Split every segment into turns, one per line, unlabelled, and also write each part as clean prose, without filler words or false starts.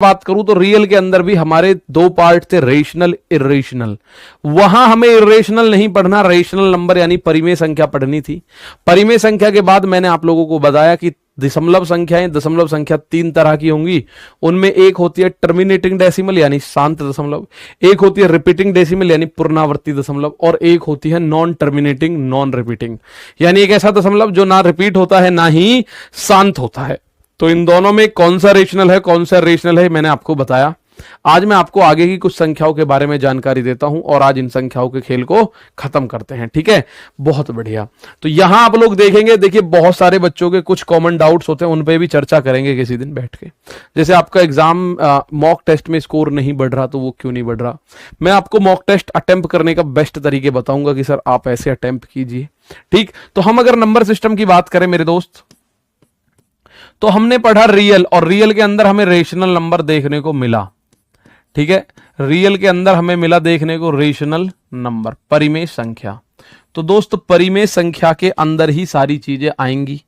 बात करूं तो रियल के अंदर भी हमारे दो पार्ट थे, रेशनल इरेशनल। वहां हमें इरेशनल नहीं पढ़ना, रेशनल नंबर यानी परिमेय संख्या पढ़नी थी। परिमेय संख्या के बाद मैंने आप लोगों को बताया कि दशमलव संख्याएं, दशमलव संख्या तीन तरह की होंगी। उनमें एक होती है टर्मिनेटिंग डेसिमल यानी शांत दशमलव, एक होती है रिपीटिंग डेसिमल यानी पुनरावर्ती दशमलव, और एक होती है नॉन टर्मिनेटिंग नॉन रिपीटिंग यानी एक ऐसा दशमलव जो ना रिपीट होता है ना ही शांत होता है। तो इन दोनों में कौन सा रेशनल है कौन सा रेशनल है मैंने आपको बताया। आज मैं आपको आगे की कुछ संख्याओं के बारे में जानकारी देता हूं और आज इन संख्याओं के खेल को खत्म करते हैं, ठीक है। बहुत बढ़िया। तो यहां आप लोग देखेंगे, देखिए बहुत सारे बच्चों के कुछ कॉमन डाउट्स होते हैं, उन पे भी चर्चा करेंगे किसी दिन बैठ के। जैसे आपका एग्जाम मॉक टेस्ट में स्कोर नहीं बढ़ रहा, तो वो क्यों नहीं बढ़ रहा, मैं आपको मॉक टेस्ट अटेम्प्ट करने का बेस्ट तरीके बताऊंगा कि सर आप ऐसे अटेम्प्ट कीजिए, ठीक। तो हम अगर नंबर सिस्टम की बात करें मेरे दोस्त, तो हमने पढ़ा रियल, और रियल के अंदर हमें रेशनल नंबर देखने को मिला, ठीक है। रियल के अंदर हमें मिला देखने को रेशनल नंबर, परिमेय संख्या। तो दोस्त परिमेय संख्या के अंदर ही सारी चीजें आएंगी,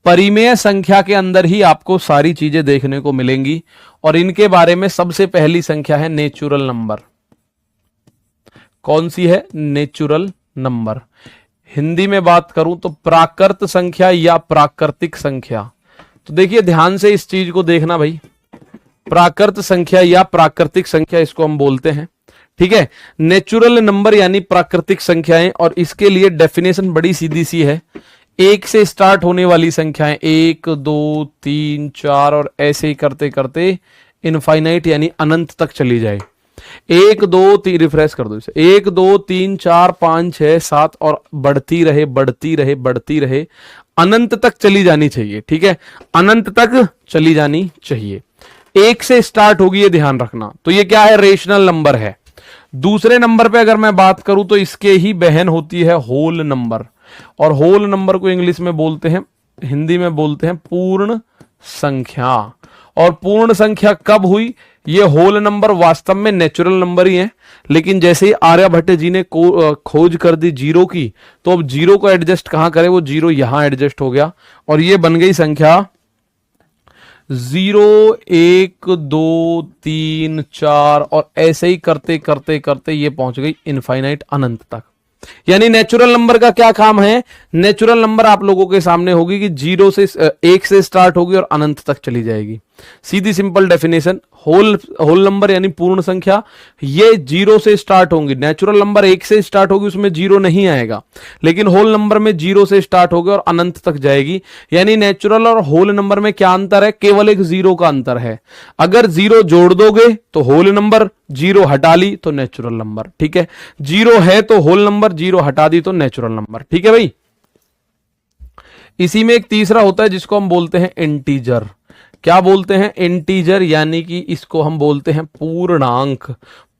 परिमेय संख्या के अंदर ही आपको सारी चीजें देखने को मिलेंगी। और इनके बारे में सबसे पहली संख्या है नेचुरल नंबर। कौन सी है? Natural number. हिंदी में बात करूं तो प्राकृत संख्या या प्राकृतिक संख्या। तो देखिए ध्यान से इस चीज को देखना भाई, प्राकृत संख्या या प्राकृतिक संख्या इसको हम बोलते हैं, ठीक है। नेचुरल नंबर यानी प्राकृतिक संख्याएं, और इसके लिए डेफिनेशन बड़ी सीधी सी है, एक से स्टार्ट होने वाली संख्याएं, 1 2 3 4 और ऐसे ही करते करते इनफाइनाइट यानी अनंत तक चली जाए। 1 2 3, रिफ्रेश कर दो इसे, 1 2 3 4 5 6 7 और बढ़ती रहे बढ़ती रहे बढ़ती रहे, अनंत तक चली जानी चाहिए, ठीक है। अनंत तक चली जानी चाहिए, एक से स्टार्ट होगी, ये ध्यान रखना। तो ये क्या है? रेशनल नंबर है। दूसरे नंबर पे अगर मैं बात करूं तो इसके ही बहन होती है होल नंबर, और होल नंबर को इंग्लिश में बोलते हैं, हिंदी में बोलते हैं पूर्ण संख्या। और पूर्ण संख्या कब हुई? ये होल नंबर वास्तव में नेचुरल नंबर ही है, लेकिन जैसे ही आर्यभट्ट जी ने खोज कर दी जीरो की, तो अब जीरो को एडजस्ट कहां करें, वो जीरो यहां एडजस्ट हो गया और ये बन गई संख्या 0 1 2 3 4 और ऐसे ही करते करते करते ये पहुंच गई इनफाइनाइट अनंत तक। यानी नेचुरल नंबर का क्या काम है? नेचुरल नंबर आप लोगों के सामने होगी कि 0 से 1 से स्टार्ट होगी और अनंत तक चली जाएगी। सीधी सिंपल डेफिनेशन, होल नंबर यानी पूर्ण संख्या, ये 0 से स्टार्ट होंगी। नेचुरल नंबर 1 से स्टार्ट होगी, उसमें 0 नहीं आएगा, लेकिन होल नंबर में 0 से स्टार्ट होगी और अनंत तक जाएगी। यानी नेचुरल और होल नंबर में क्या अंतर है? केवल एक 0 का अंतर है। अगर 0 जोड़ दोगे तो होल नंबर, 0 हटा ली तो नेचुरल नंबर, ठीक है। 0 है तो होल नंबर, 0 हटा दी तो नेचुरल नंबर, ठीक है भाई। इसी में एक तीसरा होता है जिसको हम बोलते हैं इंटीजर। क्या बोलते हैं? इंटीजर, यानी कि इसको हम बोलते हैं पूर्णांक।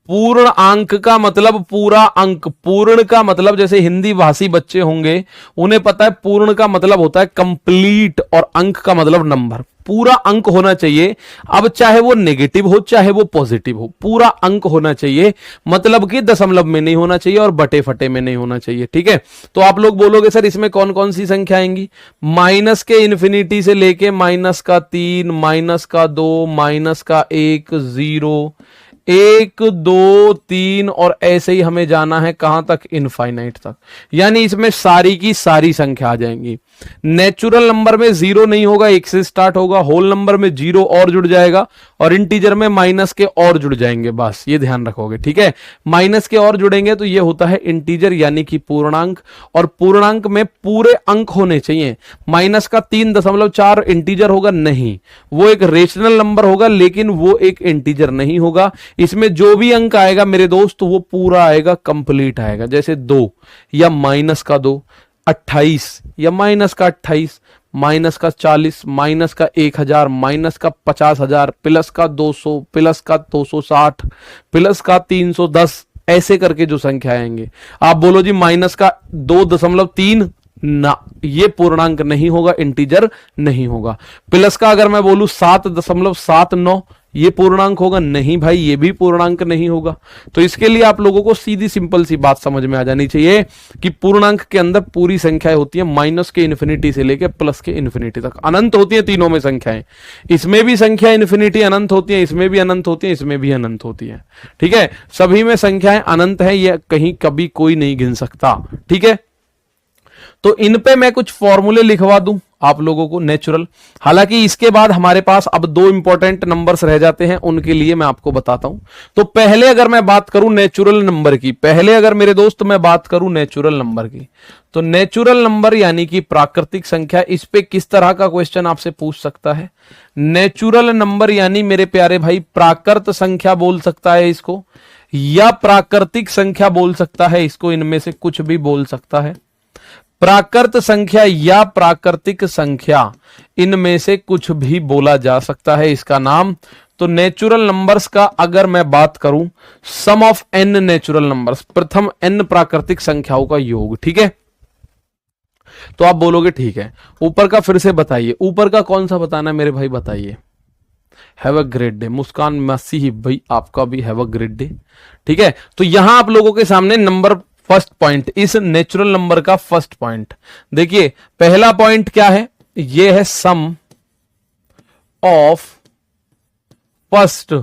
पूर्ण अंक का मतलब पूरा अंक, पूर्ण का मतलब जैसे हिंदी भाषी बच्चे होंगे उन्हें पता है पूर्ण का मतलब होता है कंप्लीट और अंक का मतलब नंबर। पूरा अंक होना चाहिए, अब चाहे वो नेगेटिव हो चाहे वो पॉजिटिव हो, पूरा अंक होना चाहिए, मतलब कि दशमलव में नहीं होना चाहिए और बटे फटे में नहीं होना चाहिए, ठीक है। तो आप लोग बोलोगे सर इसमें कौन कौन सी संख्या आएंगी? माइनस के इन्फिनिटी से लेके -3, -2, -1, 0, 1 2 3 और ऐसे ही हमें जाना है कहां तक? इनफाइनाइट तक। यानी इसमें सारी की सारी संख्या आ जाएंगी। नेचुरल नंबर में 0 नहीं होगा, 1 से स्टार्ट होगा, होल नंबर में 0 और जुड़ जाएगा और इंटीजर में माइनस के और जुड़ जाएंगे, बस ये ध्यान रखोगे, ठीक है। माइनस के और जुड़ेंगे तो ये होता है इंटीजर यानी कि पूर्णांक, और पूर्णांक में पूरे अंक होने चाहिए। माइनस का 3.4 इंटीजर होगा? नहीं, वो एक रेशनल नंबर होगा लेकिन वो एक इंटीजर नहीं होगा। इसमें जो भी अंक आएगा मेरे दोस्त वो पूरा आएगा, कंप्लीट आएगा। जैसे 2 या -2, 28 या -28, -40, -1000, -50,000, +200, +260, +310, ऐसे करके जो संख्या आएंगे। आप बोलो जी -2.3 ना, ये पूर्णांक नहीं होगा, इंटीजर नहीं होगा। प्लस का अगर मैं बोलूं 7.79, ये पूर्णांक होगा? नहीं भाई, ये भी पूर्णांक नहीं होगा। तो इसके लिए आप लोगों को सीधी सिंपल सी बात समझ में आ जानी चाहिए कि पूर्णांक के अंदर पूरी संख्याएं होती है माइनस के इन्फिनिटी से लेकर प्लस के इन्फिनिटी तक, अनंत होती है तीनों में संख्याएं। इसमें भी संख्या इन्फिनिटी अनंत होती है, इसमें भी अनंत होती है, इसमें भी अनंत होती है। ठीक है, सभी में संख्याएं अनंत है, ये कहीं कभी कोई नहीं गिन सकता। ठीक है, तो इन पे मैं कुछ फॉर्मूले लिखवा दूं आप लोगों को नेचुरल। हालांकि इसके बाद हमारे पास अब दो इंपॉर्टेंट नंबर्स रह जाते हैं, उनके लिए मैं आपको बताता हूं। तो पहले अगर मैं बात करूं नेचुरल नंबर की, पहले अगर मेरे दोस्त मैं बात करूं नेचुरल नंबर की, तो नेचुरल नंबर यानी कि प्राकृतिक संख्या, इस पे किस तरह का क्वेश्चन आपसे पूछ सकता है? नेचुरल नंबर यानी मेरे प्यारे भाई प्राकृत संख्या बोल सकता है इसको, या प्राकृतिक संख्या बोल सकता है इसको, इनमें से कुछ भी बोल सकता है। प्राकृत संख्या या प्राकृतिक संख्या, इनमें से कुछ भी बोला जा सकता है इसका नाम। तो नेचुरल नंबर्स का अगर मैं बात करूं, सम ऑफ एन नेचुरल नंबर्स, प्रथम एन प्राकृतिक संख्याओं का योग। ठीक है, तो आप बोलोगे ठीक है, ऊपर का फिर से बताइए, ऊपर का कौन सा बताना है मेरे भाई, बताइए। हैव अ ग्रेट डे, मुस्कान मसीह भाई आपका भी हैव अ ग्रेट डे। ठीक है, तो यहां आप लोगों के सामने नंबर फर्स्ट पॉइंट, इस नेचुरल नंबर का फर्स्ट पॉइंट देखिए। पहला पॉइंट क्या है? यह है sum of first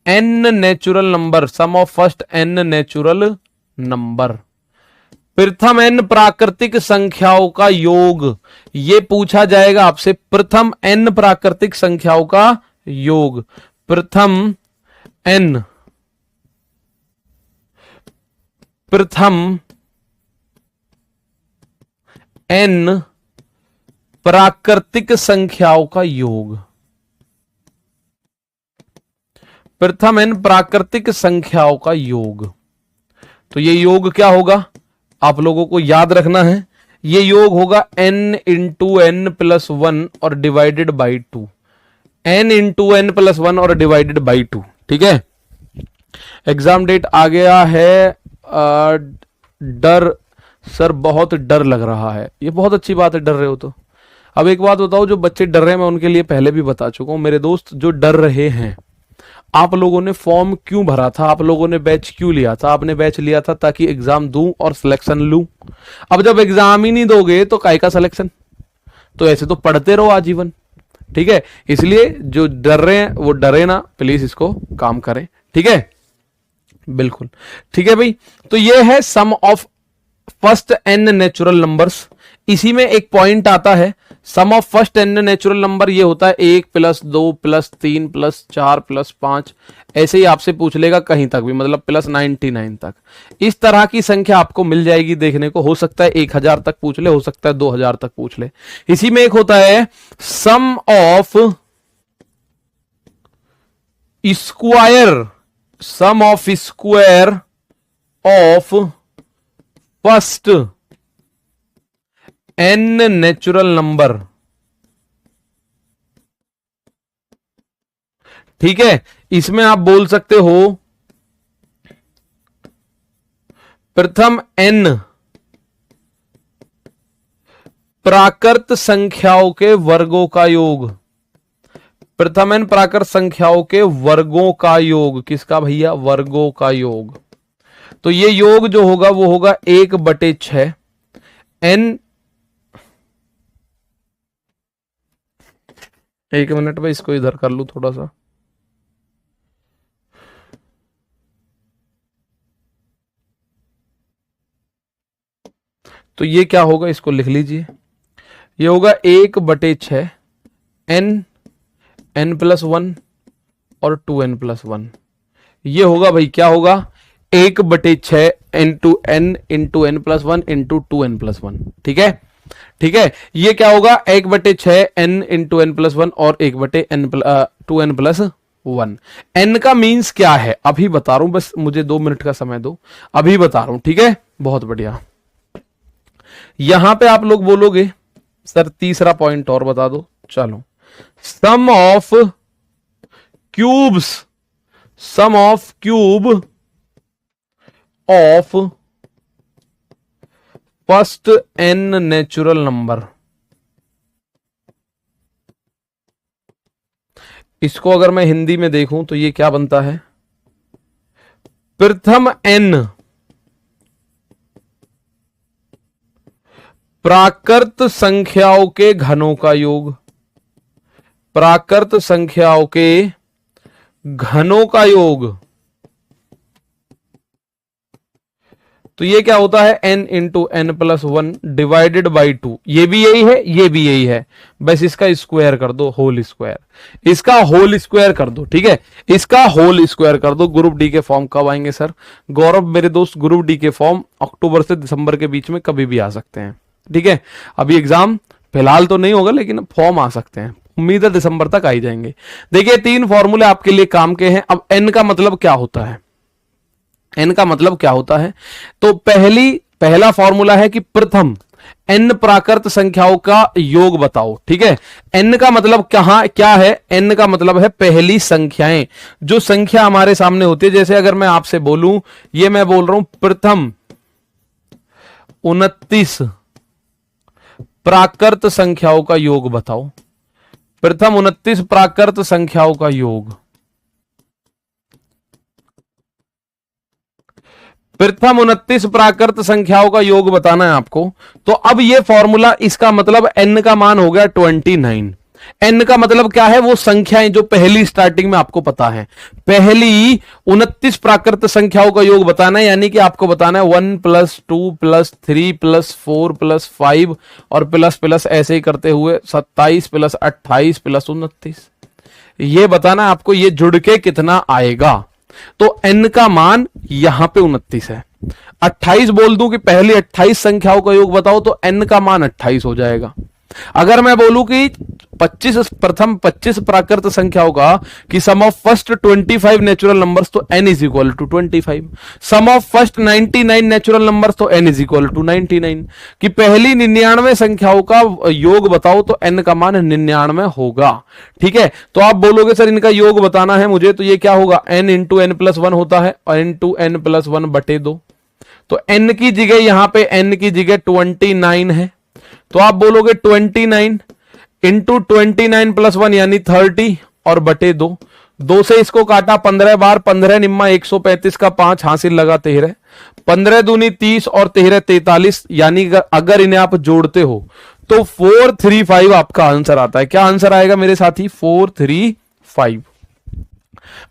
N natural number, sum of first N natural number, प्रथम एन प्राकृतिक संख्याओं का योग। यह पूछा जाएगा आपसे, प्रथम एन प्राकृतिक संख्याओं का योग, प्रथम एन प्राकृतिक संख्याओं का योग, प्रथम एन प्राकृतिक संख्याओं का योग। तो ये योग क्या होगा आप लोगों को याद रखना है, ये योग होगा n into N plus one और divided by two, n into N plus one और डिवाइडेड बाई टू। ठीक है, एग्जाम डेट आ गया है। डर सर, बहुत डर लग रहा है, ये बहुत अच्छी बात है, डर रहे हो तो। अब एक बात बताओ, जो बच्चे डर रहे हैं मैं उनके लिए पहले भी बता चुका हूं मेरे दोस्त, जो डर रहे हैं, आप लोगों ने फॉर्म क्यों भरा था, आप लोगों ने बैच क्यों लिया था? आपने बैच लिया था ताकि एग्जाम दूं और सिलेक्शन लूं। अब जब एग्जाम ही नहीं दोगे तो काय का सिलेक्शन? तो ऐसे तो पढ़ते रहो आजीवन। ठीक है, इसलिए जो डर रहे हैं वो डरे ना, प्लीज इसको काम करें। ठीक है, बिल्कुल ठीक है भाई। तो ये है sum of first N natural numbers. इसी में एक पॉइंट आता है, sum of first N natural number ये होता है 1 प्लस 2 प्लस 3 प्लस 4 प्लस 5, ऐसे ही आपसे पूछ लेगा कहीं तक भी, मतलब प्लस 99 तक। इस तरह की संख्या आपको मिल जाएगी देखने को, हो सकता है 1000 तक पूछ ले, हो सकता है 2000 तक पूछ ले। इसी में एक होता है sum of square, sum of square of first N natural number. ठीक है, इसमें आप बोल सकते हो प्रथम एन प्राकृत संख्याओं के वर्गों का योग, प्रथम एन प्राकृत संख्याओं के वर्गों का योग। किसका भैया? वर्गों का योग। तो ये योग जो होगा वो होगा 1/6 एन, एक मिनट में इसको इधर कर लूं थोड़ा सा। तो ये क्या होगा, इसको लिख लीजिए, ये होगा 1/6 एन, एन प्लस वन और 2n+1। ये होगा भाई, क्या होगा? 1/6 into N plus one into 2n+1। ठीक है, ठीक है, ये क्या होगा? 1/6 n into N plus one और 2n+1। एन का मीन्स क्या है अभी बता रहा हूं, बस मुझे 2 मिनट का समय दो, अभी बता रहा हूं। ठीक है, बहुत बढ़िया। यहां पे आप लोग बोलोगे सर तीसरा पॉइंट और बता दो। चलो, sum of cubes, sum of cube of first N natural number. इसको अगर मैं हिंदी में देखूं तो ये क्या बनता है, प्रथम n प्राकृत संख्याओं के घनों का योग, प्राकृत संख्याओं के घनों का योग। तो ये क्या होता है, n into N plus one divided by two. ये भी यही है, ये भी यही है, बस इसका स्क्वायर कर दो, होल स्क्वायर, इसका होल स्क्वायर कर दो। ठीक है, इसका होल स्क्वायर कर दो। ग्रुप डी के फॉर्म कब आएंगे सर? गौरव मेरे दोस्त, ग्रुप डी के फॉर्म अक्टूबर से दिसंबर के बीच में कभी भी आ सकते हैं। ठीक है, अभी एग्जाम फिलहाल तो नहीं होगा, लेकिन फॉर्म आ सकते हैं, उम्मीद है दिसंबर तक आ ही जाएंगे। देखिए 3 फॉर्मूले आपके लिए काम के हैं। अब एन का मतलब क्या होता है, एन का मतलब क्या होता है? तो पहला फॉर्मूला है कि प्रथम n प्राकृत संख्याओं का योग बताओ। ठीक है, n का मतलब क्या है? n का मतलब है पहली संख्याएं, जो संख्या हमारे सामने होती है। जैसे अगर मैं आपसे बोलूं, ये मैं बोल रहा हूं प्रथम 29 प्राकृत संख्याओं का योग बताओ, प्रथम 29 प्राकृत संख्याओं का योग, प्रथम 29 प्राकृत संख्याओं का योग बताना है आपको। तो अब ये फॉर्मूला, इसका मतलब n का मान हो गया 29। n का मतलब क्या है? वो संख्याएं जो पहली स्टार्टिंग में आपको पता है, पहली 29 प्राकृत संख्याओं का योग बताना है। यानी कि आपको बताना है 1 + 2 + 3 + 4 + 5 और प्लस प्लस ऐसे ही करते हुए 27 + 28 + 29, ये बताना है आपको, ये जुड़ के कितना आएगा। तो n का मान यहां पे 29 है। 28 बोल दूं कि पहली 28 संख्याओं का योग बताओ, तो n का मान 28 हो जाएगा। अगर मैं बोलूं कि प्रथम 25 प्राकृत संख्याओं का कि sum of first 25 natural numbers, तो n is equal to 25। Sum of first 99 natural numbers, तो n इज इक्वल टू 99। कि पहली 99 संख्याओं का योग बताओ, तो n का मान 99 होगा। ठीक है, तो आप बोलोगे सर इनका योग बताना है मुझे, तो ये क्या होगा, n into N plus one होता है, और इंटू एन प्लस वन बटे 2। तो n की जगह यहां पे n की जगह 29 है, तो आप बोलोगे 29 इंटू 29 + 1 यानी 30 और बटे 2। 2 से इसको काटा 15 बार, 15 निम्मा 135 का 5 हासिल लगा 13, 15 दूनी 30 और 13 43। यानी अगर इन्हें आप जोड़ते हो तो 435 आपका आंसर आता है। क्या आंसर आएगा मेरे साथी? 435।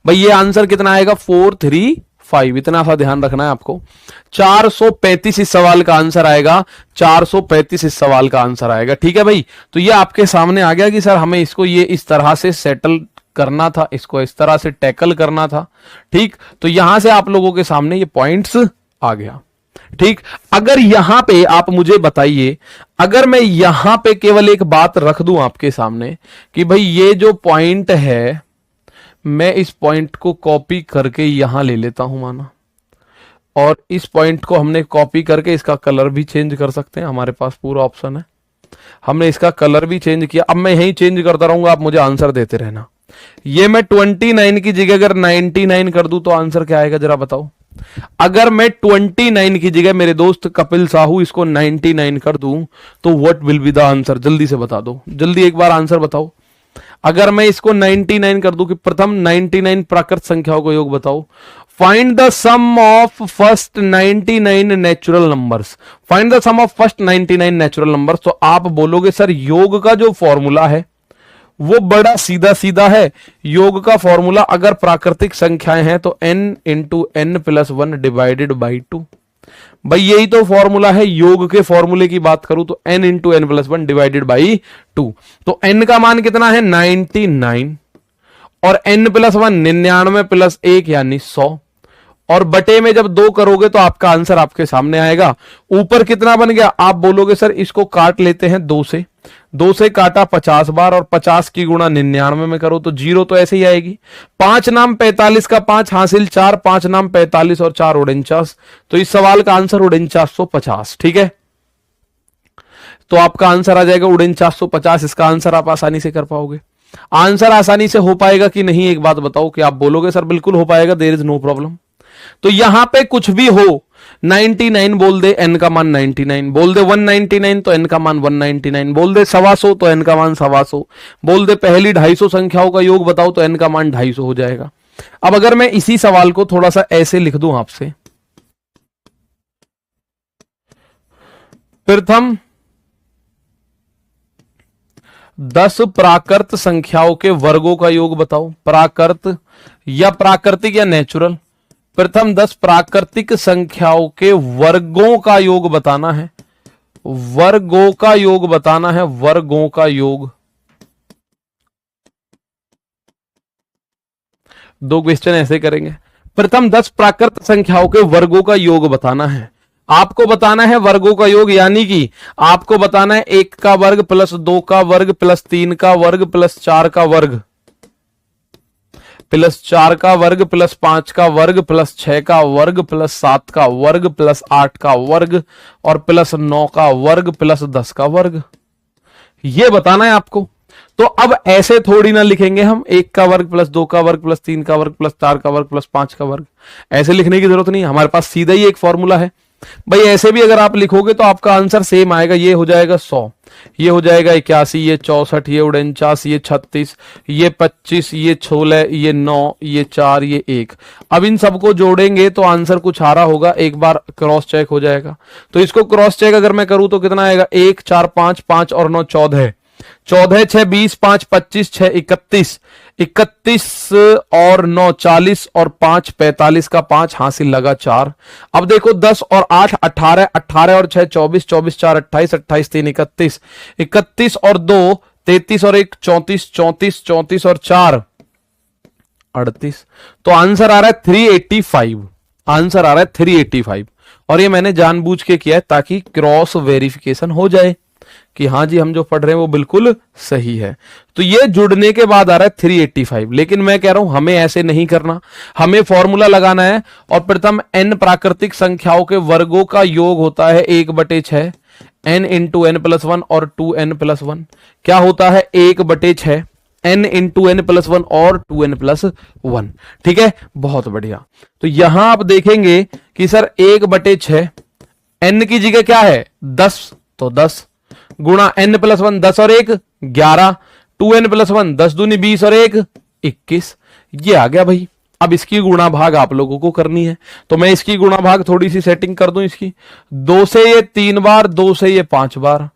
भाई ये आंसर कितना आएगा? 435। इतना सा ध्यान रखना है आपको। 435 इस सवाल का आंसर आएगा, 435 इस सवाल का आंसर आएगा। ठीक है भाई, तो ये आपके सामने आ गया कि सर हमें इसको ये इस तरह से सेटल करना था, इसको इस तरह से टैकल करना था। ठीक, तो यहां से आप लोगों के सामने ये पॉइंट्स आ गया। ठीक, अगर यहां पे आप मुझे बताइए, अगर मैं यहां पे केवल एक बात रख दूं आपके सामने कि भाई ये जो पॉइंट है, मैं इस पॉइंट को कॉपी करके यहां ले लेता हूं माना, और इस पॉइंट को हमने कॉपी करके इसका कलर भी चेंज कर सकते हैं, हमारे पास पूरा ऑप्शन है। हमने इसका कलर भी चेंज किया, अब मैं यही चेंज करता रहूंगा, आप मुझे आंसर देते रहना। ये मैं 29 की जगह अगर 99 कर दूं तो आंसर क्या आएगा जरा बताओ? अगर मैं 29 की जगह मेरे दोस्त कपिल साहू इसको 99 कर दूं तो what will be the answer? जल्दी से बता दो, जल्दी एक बार आंसर बताओ। अगर मैं इसको 99 कर दूं कि प्रथम 99 प्राकृत संख्याओं का योग बताओ, find the sum of first 99 natural numbers, find the sum of first 99 natural numbers, तो आप बोलोगे सर योग का जो फॉर्मूला है वो बड़ा सीधा सीधा है। योग का फॉर्मूला अगर प्राकृतिक संख्याएं हैं तो n into N plus 1 divided by 2। भाई यही तो फॉर्मूला है। योग के फॉर्मूले की बात करूं तो n into N plus 1 divided by 2। तो n का मान कितना है? 99, और n प्लस 1 99 प्लस 1 यानी 100, और बटे में जब 2 करोगे तो आपका आंसर आपके सामने आएगा। ऊपर कितना बन गया? आप बोलोगे सर इसको काट लेते हैं 2 से, 2 से काटा 50 बार, और 50 की गुणा 99 में करो तो 0 तो ऐसे ही आएगी। 5 नाम 45 का 5 हासिल 4, 5 नाम 45 और 4 49, तो इस सवाल का आंसर 4950। ठीक है, तो आपका आंसर आ जाएगा 4950। इसका आंसर आप आसानी से कर पाओगे। आंसर आसानी से हो पाएगा कि नहीं एक बात बताओ? कि आप बोलोगे सर बिल्कुल हो पाएगा, देयर इज नो प्रॉब्लम। तो यहां पे कुछ भी हो, 99 बोल दे, n का मान 99, बोल दे 199 तो n का मान 199, बोल दे 125 तो n का मान 125, बोल दे पहली 250 संख्याओं का योग बताओ तो n का मान 250 हो जाएगा। अब अगर मैं इसी सवाल को थोड़ा सा ऐसे लिख दूं आपसे, प्रथम 10 प्राकृत संख्याओं के वर्गों का योग बताओ। प्राकृत या प्राकृतिक या नेचुरल, प्रथम 10 प्राकृतिक संख्याओं के वर्गों का योग बताना है। वर्गों का योग बताना है, वर्गों का योग। 2 क्वेश्चन ऐसे करेंगे। प्रथम 10 प्राकृत संख्याओं के वर्गों का योग बताना है। आपको बताना है वर्गों का योग, यानी कि आपको बताना है 1 का वर्ग प्लस 2 का वर्ग प्लस 3 का वर्ग प्लस 4 का वर्ग प्लस 4 का वर्ग प्लस 5 का वर्ग प्लस 6 का वर्ग प्लस 7 का वर्ग प्लस 8 का वर्ग और प्लस 9 का वर्ग प्लस 10 का वर्ग। ये बताना है आपको। तो अब ऐसे थोड़ी ना लिखेंगे हम 1 का वर्ग प्लस 2 का वर्ग प्लस 3 का वर्ग प्लस 4 का वर्ग प्लस 5 का वर्ग। ऐसे लिखने की जरूरत नहीं, हमारे पास सीधा ही एक फॉर्मूला है भाई। ऐसे भी अगर आप लिखोगे तो आपका आंसर सेम आएगा। ये हो जाएगा 100, ये हो जाएगा 81, ये 64, ये 49, ये 36, ये 25, ये 16, ये 9, ये 4, ये 1। अब इन सबको जोड़ेंगे तो आंसर कुछ आ रहा होगा, एक बार क्रॉस चेक हो जाएगा। तो इसको क्रॉस चेक अगर मैं करूं तो कितना आएगा, 1 4 5 5 और 9 14, 14 6 20 5 25 6 31, 31 और 9 40 और 5 45 का 5 हासिल लगा 4। अब देखो 10 और 8 18, 18 और 6 24, 24 4 28, 28 3 31, 31 और 2 33 और 1 34, 34 34 और 4 38। तो आंसर आ रहा है 385। आंसर आ रहा है 385। और ये मैंने जानबूझ के किया है ताकि क्रॉस वेरिफिकेशन हो जाए कि हाँ जी हम जो पढ़ रहे हैं वो बिल्कुल सही है। तो ये जुड़ने के बाद आ रहा है 385। लेकिन मैं कह रहा हूं हमें ऐसे नहीं करना, हमें फॉर्मूला लगाना है। और प्रथम n प्राकृतिक संख्याओं के वर्गों का योग होता है 1/6 n इंटू n प्लस 1 और 2n प्लस 1। क्या होता है 1/6 n इंटू n प्लस 1 और 2n प्लस 1। ठीक है, बहुत बढ़िया। तो यहां आप देखेंगे कि सर 1/6 n की जगह क्या है 10, तो 10 गुणा n प्लस 1 10 और 1 11, 2n प्लस 1 10 दूनी 20 और 1 21। ये आ गया भाई। अब इसकी गुणा भाग आप लोगों को करनी है, तो मैं इसकी गुणा भाग थोड़ी सी सेटिंग कर दूं इसकी। 2 से ये 3 बार, 2 से ये 5 बार,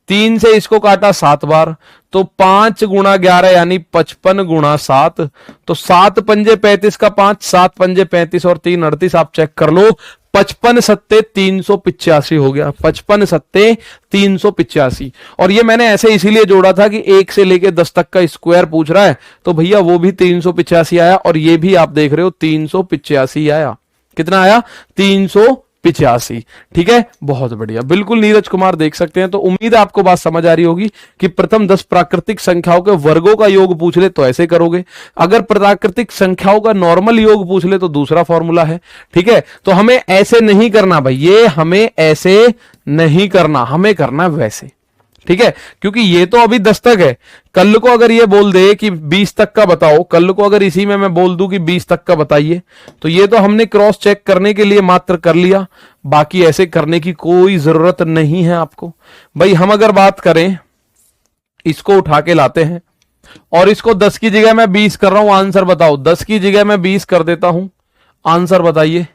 3 से इसको काटा 7 बार, तो 5 गुणा 11 यानी 55 गुणा 7। तो 7 पंजे 35 का 5, 7 पंजे 35 और 3 38। आप चेक कर लो, 55 सत्ते 385 हो गया। 55 सत्ते 385। और ये मैंने ऐसे इसीलिए जोड़ा था कि 1 से लेके 10 तक का स्क्वायर पूछ रहा है, तो भैया वो भी 385 आया। और ये भी आप देख रहे हो 385 आया। कितना आया 385। ठीक है, बहुत बढ़िया, बिल्कुल नीरज कुमार देख सकते हैं। तो उम्मीद है आपको बात समझ आ रही होगी कि प्रथम 10 प्राकृतिक संख्याओं के वर्गों का योग पूछ ले तो ऐसे करोगे, अगर प्राकृतिक संख्याओं का नॉर्मल योग पूछ ले तो दूसरा फॉर्मूला है। ठीक है, तो हमें ऐसे नहीं करना भाई, ये हमें ऐसे नहीं करना, हमें करना वैसे। ठीक है, क्योंकि ये तो अभी 10 तक है। कल को अगर ये बोल दे कि 20 तक का बताओ, कल को अगर इसी में मैं बोल दूं कि 20 तक का बताइए, तो ये तो हमने क्रॉस चेक करने के लिए मात्र कर लिया, बाकी ऐसे करने की कोई जरूरत नहीं है आपको। भाई हम अगर बात करें, इसको उठा के लाते हैं और इसको 10 की जगह मैं 20 कर रहा हूं, आंसर बताओ। 10 की जगह मैं 20 कर देता हूं, आंसर बताइए।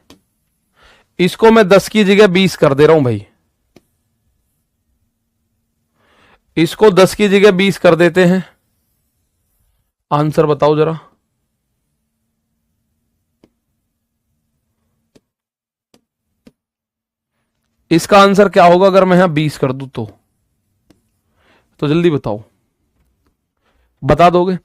इसको मैं 10 की जगह 20 कर दे रहा हूं भाई, इसको 10 की जगह 20 कर देते हैं, आंसर बताओ जरा। इसका आंसर क्या होगा अगर मैं यहां 20 कर दूं तो जल्दी बताओ, बता दोगे?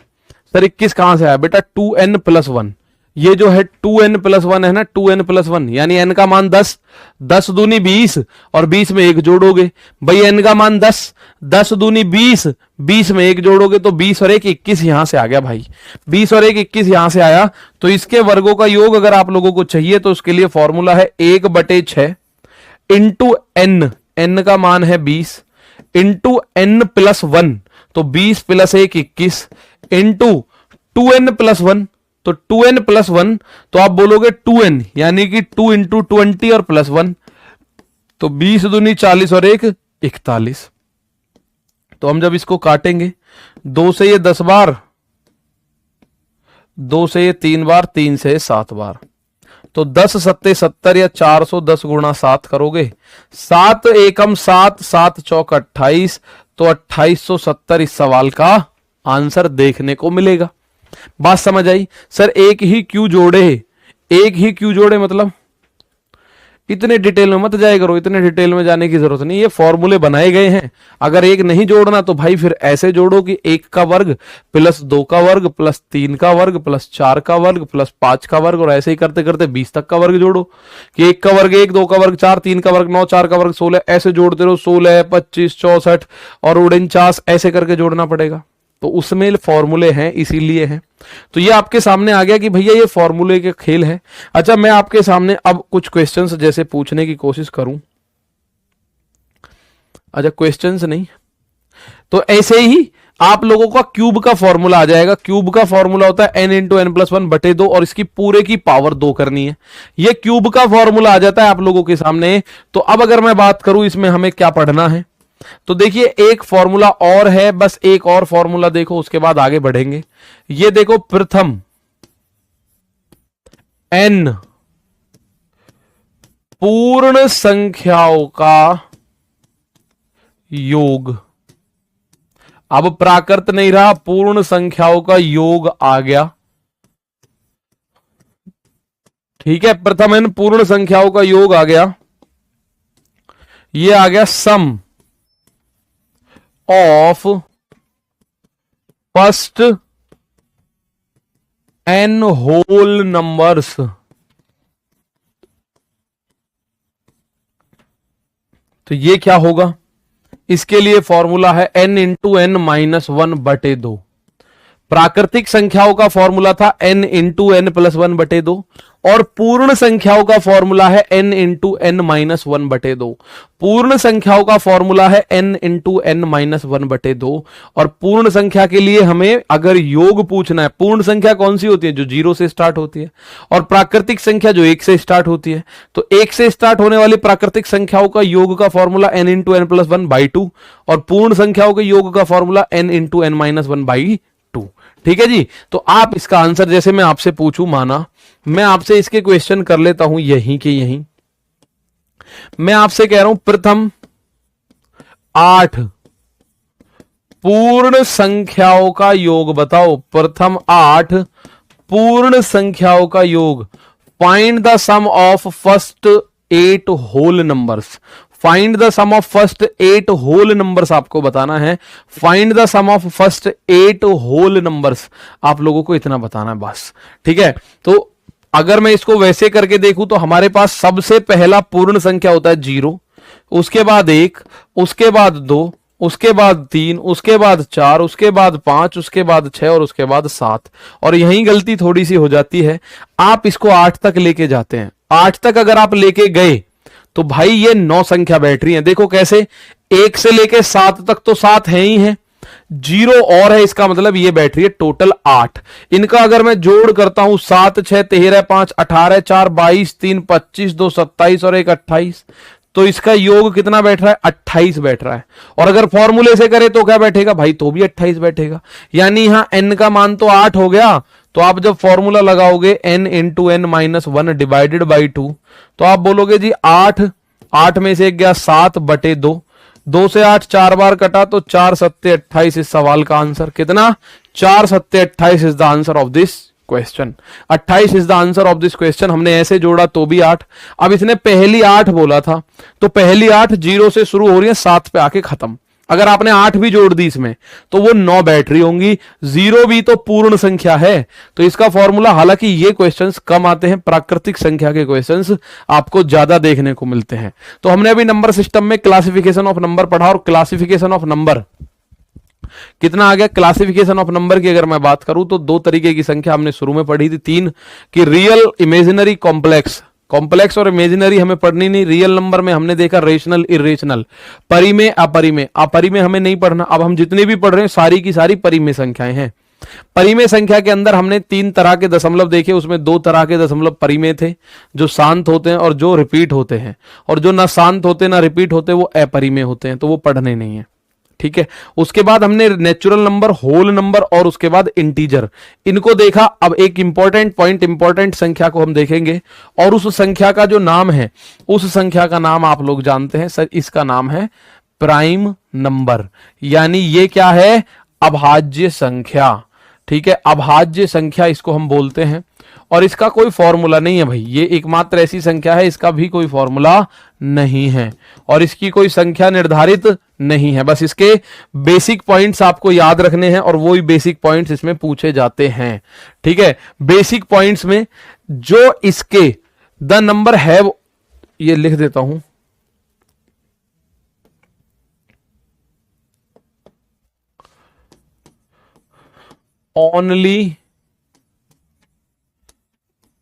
सर 21 कहां से आया बेटा? 2n plus 1। ये जो है 2n प्लस 1 है ना, 2n प्लस 1 यानी n का मान 10, 10 दूनी 20 और 20 में 1 जोड़ोगे। भाई n का मान 10, 10 दूनी 20, 20 में 1 जोड़ोगे तो 20 और 1 21 यहां से आ गया भाई। 20 और 1 21 यहां से आया। तो इसके वर्गों का योग अगर आप लोगों को चाहिए तो उसके लिए फॉर्मूला है 1/6 इंटू n, n का मान है 20, इंटू n प्लस 1, तो 20 प्लस 1 21, इंटू 2n प्लस 1, तो 2n प्लस 1, तो आप बोलोगे 2n यानी कि 2 इंटू 20 और प्लस 1, तो 20 दूनी 40 और 1 41। तो हम जब इसको काटेंगे, 2 से ये 10 बार, 2 से ये 3 बार, 3 से 7 बार, तो 10 सत्ते 70 या 410 गुणा 7 करोगे, 7 एकम 7, 7 चौक 28, तो 2870 इस सवाल का आंसर देखने को मिलेगा। बात समझ आई? सर एक ही क्यों जोड़े, एक ही क्यों जोड़े मतलब इतने डिटेल में मत जाया करो, इतने डिटेल में जाने की जरूरत नहीं, ये फॉर्मूले बनाए गए हैं। अगर एक नहीं जोड़ना तो भाई फिर ऐसे जोड़ो कि 1 का वर्ग प्लस 2 का वर्ग प्लस 3 का वर्ग प्लस 4 का वर्ग प्लस 5 का वर्ग, और ऐसे ही करते करते 20 तक का वर्ग जोड़ो कि 1 का वर्ग 1, 2 का वर्ग 4, 3 का वर्ग 9, 4 का वर्ग 16, ऐसे जोड़ते रहो, 16, 25, 64 और 49 ऐसे करके जोड़ना पड़ेगा। तो उसमें फॉर्मूले हैं, इसीलिए हैं। तो ये आपके सामने आ गया कि भैया ये फॉर्मूले के खेल है। अच्छा, मैं आपके सामने अब कुछ क्वेश्चंस जैसे पूछने की कोशिश करूं। अच्छा, क्वेश्चंस नहीं तो ऐसे ही आप लोगों का क्यूब का फॉर्मूला आ जाएगा। क्यूब का फॉर्मूला होता है n इंटू एन प्लस 1 बटे 2, और इसकी पूरे की पावर 2 करनी है। ये क्यूब का फॉर्मूला आ जाता है आप लोगों के सामने। तो अब अगर मैं बात करूं इसमें हमें क्या पढ़ना है, तो देखिए एक फॉर्मूला और है, बस एक और फॉर्मूला देखो, उसके बाद आगे बढ़ेंगे। ये देखो, प्रथम n पूर्ण संख्याओं का योग, अब प्राकृत नहीं रहा, पूर्ण संख्याओं का योग आ गया। ठीक है, प्रथम n पूर्ण संख्याओं का योग आ गया। ये आ गया sum of first n whole numbers. तो ये क्या होगा, इसके लिए फॉर्मूला है n इंटू एन माइनस 1 बटे 2। प्राकृतिक संख्याओं का फॉर्मूला था n इंटू एन प्लस 1 बटे 2, और पूर्ण संख्याओं का फॉर्मूला है n इंटू एन माइनस 1 बटे 2। पूर्ण संख्याओं का फॉर्मूला है n इंटू एन माइनस 1 बटे 2, और पूर्ण संख्या के लिए हमें अगर योग पूछना है, पूर्ण संख्या कौन सी होती है, जो 0 से स्टार्ट होती है, और प्राकृतिक संख्या जो 1 से स्टार्ट होती है। तो 1 से स्टार्ट होने वाली प्राकृतिक संख्याओं का योग का formula n into N plus 1 by 2, और पूर्ण संख्याओं के योग का formula n into n minus 1 by 2। ठीक है जी। तो आप इसका आंसर, जैसे मैं आपसे पूछूं, माना मैं आपसे इसके क्वेश्चन कर लेता हूं यहीं के यहीं, मैं आपसे कह रहा हूं प्रथम 8 पूर्ण संख्याओं का योग बताओ। प्रथम 8 पूर्ण संख्याओं का योग। Find the sum of first 8 whole numbers. Find the sum of first 8 whole numbers आपको बताना है। Find the sum of first 8 whole numbers, आप लोगों को इतना बताना है बस। ठीक है, तो अगर मैं इसको वैसे करके देखूं तो हमारे पास सबसे पहला पूर्ण संख्या होता है 0, उसके बाद 1, उसके बाद 2, उसके बाद 3, उसके बाद 4, उसके बाद 5, उसके बाद 6 और उसके बाद 7। और यहीं गलती थोड़ी सी हो जाती है, आप इसको 8 तक लेके जाते हैं। 8 तक अगर आप लेके गए तो भाई ये 9 संख्या बैठ रही है। देखो कैसे, 1 से लेके 7 तक तो 7 है ही है, 0 और है, इसका मतलब ये बैठ रही है टोटल 8। इनका अगर मैं जोड़ करता हूं, 7 6 13 5 18 4 22 3 25 2 27 और 1 28, तो इसका योग कितना बैठ रहा है, 28 बैठ रहा है। और अगर फॉर्मूले से करें तो क्या बैठेगा भाई, तो भी 28 बैठेगा। यानी यहां n का मान तो 8 हो गया। तो आप जब फॉर्मूला लगाओगे n into n minus 1 divided by 2, तो आप बोलोगे जी 8 में से गया 7 बटे 2, 2 से 8 4 बार कटा, तो 4 सत्ते 28 इस सवाल का आंसर। कितना, 4 सत्ते 28 is the answer of this question. 28 is the answer of this question. हमने ऐसे जोड़ा तो भी 8। अब इसने पहली 8 बोला था, तो पहली 8 0 से शुरू हो रही है, 7 पे आके खत्म। अगर आपने 8 भी जोड़ दी इसमें तो वो 9 बैटरी होंगी। 0 भी तो पूर्ण संख्या है। तो इसका फॉर्मूला, हालांकि ये क्वेश्चंस कम आते हैं, प्राकृतिक संख्या के क्वेश्चंस आपको ज्यादा देखने को मिलते हैं। तो हमने अभी नंबर सिस्टम में क्लासिफिकेशन ऑफ नंबर पढ़ा, और क्लासिफिकेशन ऑफ नंबर कितना आ गया। क्लासिफिकेशन ऑफ नंबर की अगर मैं बात करूं तो 2 तरीके की संख्या हमने शुरू में पढ़ी थी, 3 कि रियल, इमेजिनरी, कॉम्प्लेक्स। कॉम्प्लेक्स और इमेजिनरी हमें पढ़नी नहीं। रियल नंबर में हमने देखा रेशनल, इरेशनल, परिमेय, अपरिमेय। अपरिमेय हमें नहीं पढ़ना। अब हम जितने भी पढ़ रहे हैं सारी की सारी परिमेय संख्याएं हैं। परिमेय संख्या के अंदर हमने 3 तरह के दशमलव देखे, उसमें 2 तरह के दशमलव परिमेय थे, जो शांत होते हैं और जो रिपीट होते हैं, और जो ना शांत होते ना रिपीट होते वो अपरिमेय होते हैं, तो वो पढ़ने नहीं है। ठीक है, उसके बाद हमने नेचुरल नंबर, होल नंबर और उसके बाद इंटीजर, इनको देखा। अब एक इंपॉर्टेंट पॉइंट, इंपॉर्टेंट संख्या को हम देखेंगे, और उस संख्या का जो नाम है, उस संख्या का नाम आप लोग जानते हैं सर, इसका नाम है प्राइम नंबर। यानी ये क्या है? अभाज्य संख्या। ठीक है, अभाज्य संख्या इसको हम बोलते हैं, और इसका कोई फॉर्मूला नहीं है भाई, ये एकमात्र ऐसी संख्या है, इसका भी कोई फॉर्मूला नहीं है, और इसकी कोई संख्या निर्धारित नहीं है। बस इसके बेसिक पॉइंट्स आपको याद रखने हैं, और वो ही बेसिक पॉइंट्स इसमें पूछे जाते हैं। ठीक है, बेसिक पॉइंट्स में जो इसके द नंबर है, ये लिख देता हूं, ओनली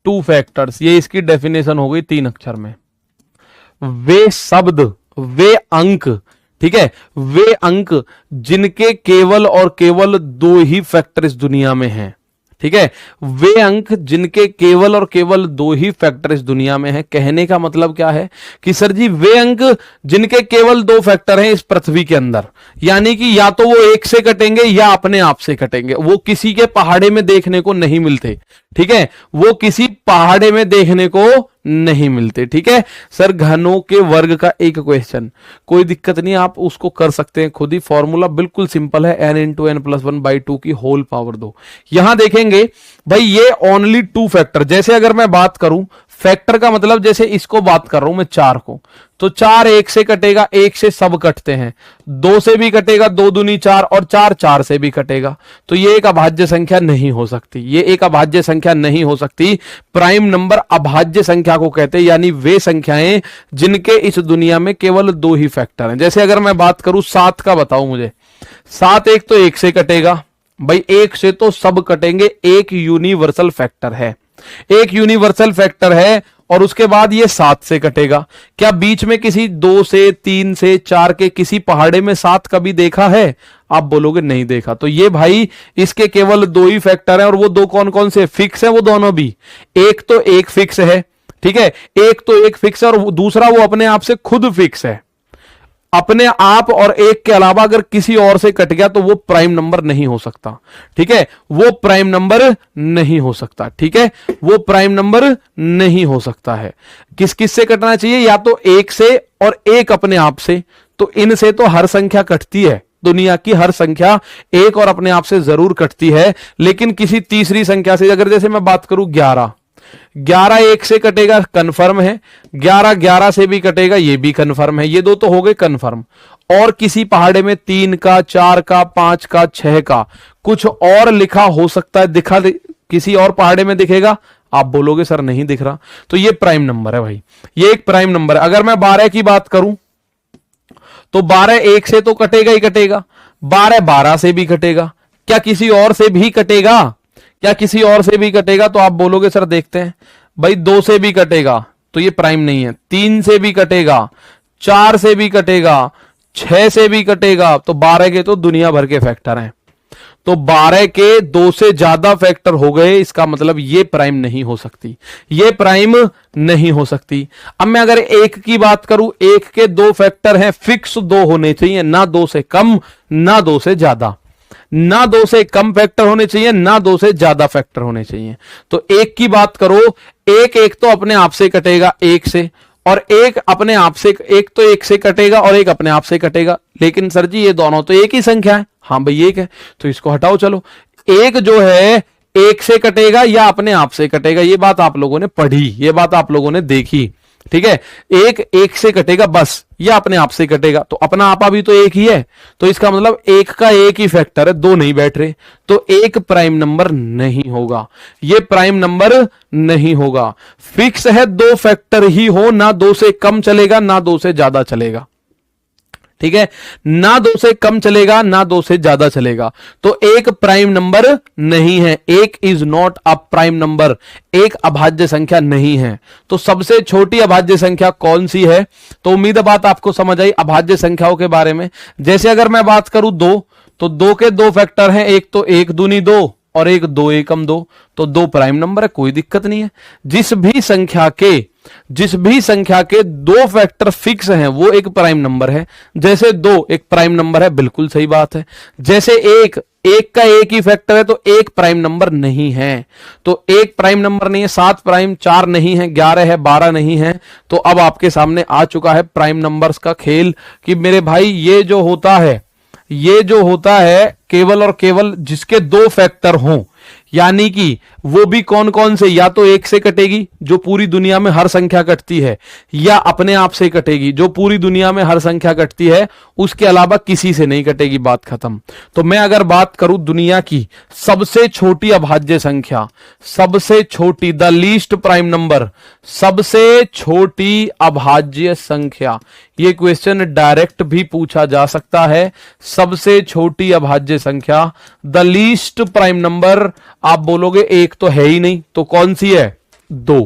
2 फैक्टर्स, ये इसकी डेफिनेशन हो गई 3 अक्षर में। वे शब्द, वे अंक, ठीक है, वे अंक जिनके केवल और केवल 2 ही फैक्टर इस दुनिया में हैं। ठीक है, वे अंक जिनके केवल और केवल 2 ही फैक्टर इस दुनिया में हैं। कहने का मतलब क्या है कि सर जी वे अंक जिनके केवल 2 फैक्टर हैं इस पृथ्वी के अंदर, यानी कि या तो वो 1 से कटेंगे या अपने आप से कटेंगे, वो किसी के पहाड़े में देखने को नहीं मिलते। ठीक है, वो किसी पहाड़े में देखने को नहीं मिलते। ठीक है सर, घनों के वर्ग का एक क्वेश्चन, कोई दिक्कत नहीं, आप उसको कर सकते हैं खुद ही, फॉर्मूला बिल्कुल सिंपल है, n इंटू n प्लस 1/2 की होल पावर 2। यहां देखेंगे भाई ये ओनली 2 फैक्टर, जैसे अगर मैं बात करूं फैक्टर का मतलब, जैसे इसको बात कर रहा हूं मैं 4 को, तो 4 1 से कटेगा, 1 से सब कटते हैं, 2 से भी कटेगा, 2 दूनी 4, और 4 4 से भी कटेगा, तो ये एक अभाज्य संख्या नहीं हो सकती, ये एक अभाज्य संख्या नहीं हो सकती। प्राइम नंबर अभाज्य संख्या को कहते हैं, यानी वे संख्याएं जिनके इस दुनिया में केवल 2 ही फैक्टर हैं। जैसे अगर मैं बात करूं 7 का, बताओ मुझे, 7 1 तो 1 से कटेगा भाई, 1 से तो सब कटेंगे, एक यूनिवर्सल फैक्टर है, एक यूनिवर्सल फैक्टर है, और उसके बाद ये 7 से कटेगा। क्या बीच में किसी 2 से 3 से 4 के किसी पहाड़े में 7 कभी देखा है? आप बोलोगे नहीं देखा, तो ये भाई इसके केवल 2 ही फैक्टर हैं, और वो 2 कौन कौन से? फिक्स है वो दोनों भी, एक तो एक फिक्स है, ठीक है, एक तो एक फिक्स है, और दूसरा वो अपने आप से खुद फिक्स है। अपने आप और एक के अलावा अगर किसी और से कट गया तो वो प्राइम नंबर नहीं हो सकता। ठीक है, वो प्राइम नंबर नहीं हो सकता। ठीक है, वो प्राइम नंबर नहीं हो सकता है। किस किस से कटना चाहिए? या तो 1 से और 1 अपने आप से, तो इनसे तो हर संख्या कटती है, दुनिया की हर संख्या 1 और अपने आप से जरूर कटती है, लेकिन किसी तीसरी संख्या से, अगर जैसे मैं बात करूं 11 1 से कटेगा, कंफर्म है, 11 11 से भी कटेगा, ये भी कंफर्म है, ये 2 तो हो गए कंफर्म। और किसी पहाड़े में 3 का 4 का 5 का 6 का कुछ और लिखा हो सकता है, दिखा किसी और पहाड़े में दिखेगा? आप बोलोगे सर नहीं दिख रहा, तो ये प्राइम नंबर है भाई, ये एक प्राइम नंबर है। अगर मैं 12 की बात करूं तो 12 1 से तो कटेगा ही कटेगा, 12 12 से भी कटेगा, क्या किसी और से भी कटेगा? क्या किसी और से भी कटेगा? तो आप बोलोगे सर देखते हैं भाई, 2 से भी कटेगा तो ये प्राइम नहीं है, 3 से भी कटेगा, 4 से भी कटेगा, 6 से भी कटेगा, तो 12 के तो दुनिया भर के फैक्टर हैं, तो 12 के 2 से ज्यादा फैक्टर हो गए, इसका मतलब ये प्राइम नहीं हो सकती, ये प्राइम नहीं हो सकती। अब मैं अगर 1 की बात करूं, 1 के 2 फैक्टर हैं, फिक्स 2 होने चाहिए, ना 2 से कम ना 2 से ज्यादा, ना 2 से कम फैक्टर होने चाहिए, ना 2 से ज्यादा फैक्टर होने चाहिए। तो 1 की बात करो, 1 1 तो अपने आप से कटेगा 1 से, और 1 अपने आप से, 1 तो 1 से कटेगा और 1 अपने आप से कटेगा, लेकिन सर जी ये दोनों तो एक ही संख्या है। हाँ भाई 1 है, तो इसको हटाओ चलो। 1 जो है 1 से कटेगा या अपने आप से कटेगा, ये बात आप लोगों ने पढ़ी, ये बात आप लोगों ने देखी। ठीक है, 1 1 से कटेगा बस, या अपने आप से कटेगा, तो अपना आपा भी तो 1 ही है, तो इसका मतलब 1 का 1 ही फैक्टर है, 2 नहीं बैठ रहे, तो 1 प्राइम नंबर नहीं होगा, ये प्राइम नंबर नहीं होगा। फिक्स है 2 फैक्टर ही हो, ना 2 से कम चलेगा ना 2 से ज्यादा चलेगा। ठीक है, ना 2 से कम चलेगा ना 2 से ज्यादा चलेगा, तो 1 प्राइम नंबर नहीं है, 1 is not a prime number, 1 अभाज्य संख्या नहीं है। तो सबसे छोटी अभाज्य संख्या कौन सी है? तो उम्मीद है बात आपको समझ आई अभाज्य संख्याओं के बारे में। जैसे अगर मैं बात करूं 2, तो 2 के 2 फैक्टर हैं, एक तो 1 दूनी 2 और एक 2 एकम 2, तो 2 प्राइम नंबर है, कोई दिक्कत नहीं है। जिस भी संख्या के 2 फैक्टर फिक्स हैं वो एक प्राइम नंबर है। जैसे 2 एक प्राइम नंबर है, बिल्कुल सही बात है। जैसे 1 का एक ही फैक्टर है तो 1 प्राइम नंबर नहीं है, तो 1 प्राइम नंबर नहीं है। 7 प्राइम, 4 नहीं है, 11 है, 12 नहीं है। तो अब आपके सामने आ चुका है प्राइम नंबर्स का खेल कि मेरे भाई ये जो होता है केवल और केवल जिसके 2 फैक्टर हों, यानी कि वो भी कौन कौन से, या तो 1 से कटेगी जो पूरी दुनिया में हर संख्या कटती है, या अपने आप से कटेगी जो पूरी दुनिया में हर संख्या कटती है, उसके अलावा किसी से नहीं कटेगी, बात खत्म। तो मैं अगर बात करूं दुनिया की सबसे छोटी अभाज्य संख्या, सबसे छोटी, द लीस्ट प्राइम नंबर, सबसे छोटी अभाज्य संख्या, ये क्वेश्चन डायरेक्ट भी पूछा जा सकता है। सबसे छोटी अभाज्य संख्या, द लीस्ट प्राइम नंबर, आप बोलोगे 1 तो है ही नहीं, तो कौन सी है? 2।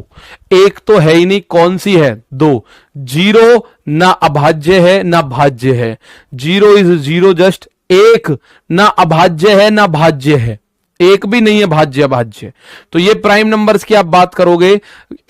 1 तो है ही नहीं, कौन सी है? 2। 0 ना अभाज्य है ना भाज्य है, 0 इज 0 जस्ट। 1 ना अभाज्य है ना भाज्य है, 1 भी नहीं है भाज्य अभाज्य। तो ये प्राइम नंबर्स की आप बात करोगे,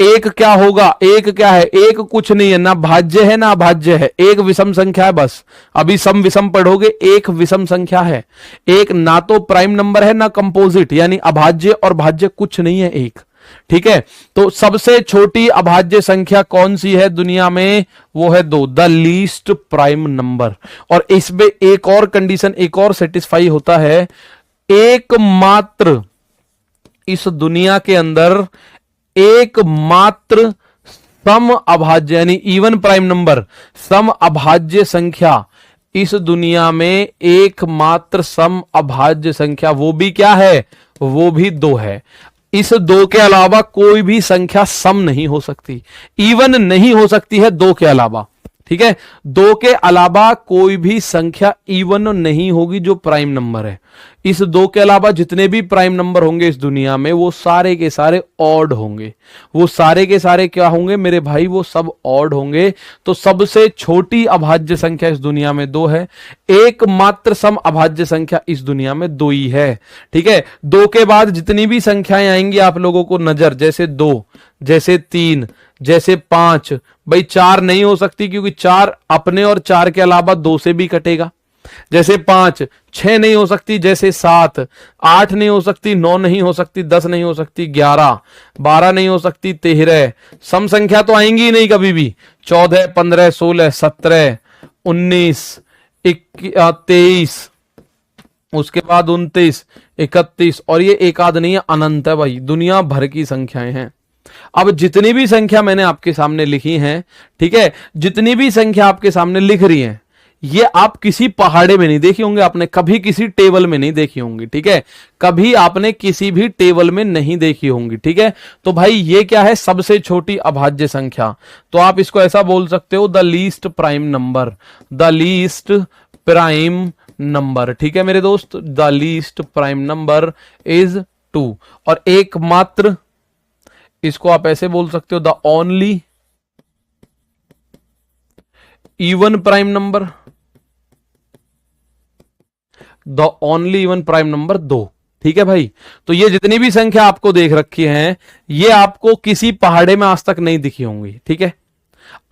1 क्या होगा? 1 क्या है? 1 कुछ नहीं है, ना भाज्य है ना अभाज्य है, 1 विषम संख्या है बस। अभी सम विषम पढ़ोगे, 1 विषम संख्या है। 1 ना तो प्राइम नंबर है ना कंपोजिट, यानी अभाज्य और भाज्य कुछ नहीं है 1। ठीक है, तो सबसे छोटी अभाज्य संख्या कौन सी है दुनिया में? वो है 2, द लीस्ट प्राइम नंबर। और इसमें एक और कंडीशन, एक और सेटिस्फाई होता है, एकमात्र इस दुनिया के अंदर एकमात्र सम अभाज्य यानी इवन प्राइम नंबर, सम अभाज्य संख्या, इस दुनिया में एकमात्र सम अभाज्य संख्या, वो भी क्या है? वो भी 2 है। इस 2 के अलावा कोई भी संख्या सम नहीं हो सकती, इवन नहीं हो सकती है 2 के अलावा। ठीक है, 2 के अलावा कोई भी संख्या इवन नहीं होगी जो प्राइम नंबर है। इस 2 के अलावा जितने भी प्राइम नंबर होंगे इस दुनिया में, वो सारे के सारे ऑड होंगे। वो सारे के सारे क्या होंगे मेरे भाई? वो सब ऑड होंगे। तो सबसे छोटी अभाज्य संख्या इस दुनिया में 2 है, एकमात्र सम अभाज्य संख्या इस दुनिया में 2 ही है। ठीक है, 2 के बाद जितनी भी संख्याएं आएंगी आप लोगों को नजर, जैसे 2, जैसे 3, जैसे 5, भाई 4 नहीं हो सकती क्योंकि 4 अपने और 4 के अलावा 2 से भी कटेगा। जैसे 5, 6 नहीं हो सकती, जैसे 7, 8 नहीं हो सकती, 9 नहीं हो सकती, 10 नहीं हो सकती, 11, 12 नहीं हो सकती, 13। सम संख्या तो आएंगी ही नहीं कभी भी। 14, 15, 16, 17, 19, 23, उसके बाद 29, 31, और ये एक आध नहीं है, अनंत है भाई, दुनिया भर की संख्याएं हैं। अब जितनी भी संख्या मैंने आपके सामने लिखी हैं, ठीक है, जितनी भी संख्या आपके सामने लिख रही हैं, ये आप किसी पहाड़े में नहीं देखी होंगे, आपने कभी किसी टेबल में नहीं देखी होंगी। ठीक है, कभी आपने किसी भी टेबल में नहीं देखी होंगी। ठीक है, तो भाई ये क्या है? सबसे छोटी अभाज्य संख्या। तो आप इसको ऐसा बोल सकते हो, the least prime number, the least prime number. ठीक है मेरे दोस्त, the least prime number is 2। और एकमात्र, इसको आप ऐसे बोल सकते हो, the only even prime number, the only even prime number 2। ठीक है भाई, तो ये जितनी भी संख्या आपको देख रखी हैं, ये आपको किसी पहाड़े में आज तक नहीं दिखी होंगी। ठीक है,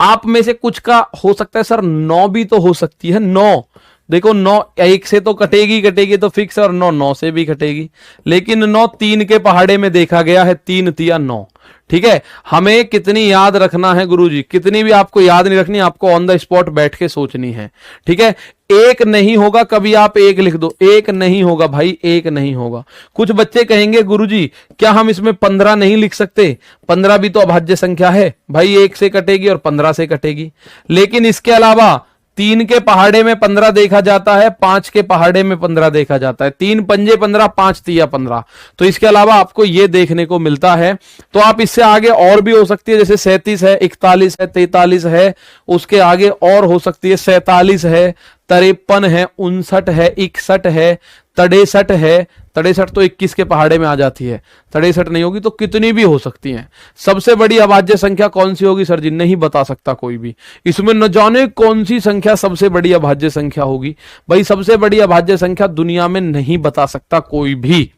आप में से कुछ का हो सकता है सर 9 भी तो हो सकती है। 9 देखो, 9 1 से तो कटेगी तो फिक्स है, और 9 से भी कटेगी, लेकिन 9 3 के पहाड़े में देखा गया है, 3 तिया 9। ठीक है, हमें कितनी याद रखना है गुरुजी? कितनी भी आपको याद नहीं रखनी, आपको ऑन द स्पॉट बैठ के सोचनी है। ठीक है, 1 नहीं होगा कभी, आप 1 लिख दो, 1 नहीं होगा भाई, 1 नहीं होगा। कुछ बच्चे कहेंगे गुरुजी क्या हम इसमें 15 नहीं लिख सकते? 15 भी तो अभाज्य संख्या है भाई, 1 से कटेगी और 15 से कटेगी। लेकिन इसके अलावा 3 के पहाड़े में 15 देखा जाता है, 5 के पहाड़े में 15 देखा जाता है, 3 पंजे 15, 5 तिया 15। तो इसके अलावा आपको यह देखने को मिलता है। तो आप इससे आगे और भी हो सकती है, जैसे 37 है, 41 है, 43 है, उसके आगे और हो सकती है, 47 है, 53 है, 59 है, 61 है, 63 है, 63 तो 21 के पहाड़े में आ जाती है, 63 नहीं होगी तो कितनी भी हो सकती हैं। सबसे बड़ी अभाज्य संख्या कौन सी होगी सर जी? नहीं बता सकता कोई भी। इसमें न जाने कौन सी संख्या सबसे बड़ी अभाज्य संख्या होगी। भाई सबसे बड़ी अभाज्य संख्या दुनिया में नहीं बता सकता कोई भी।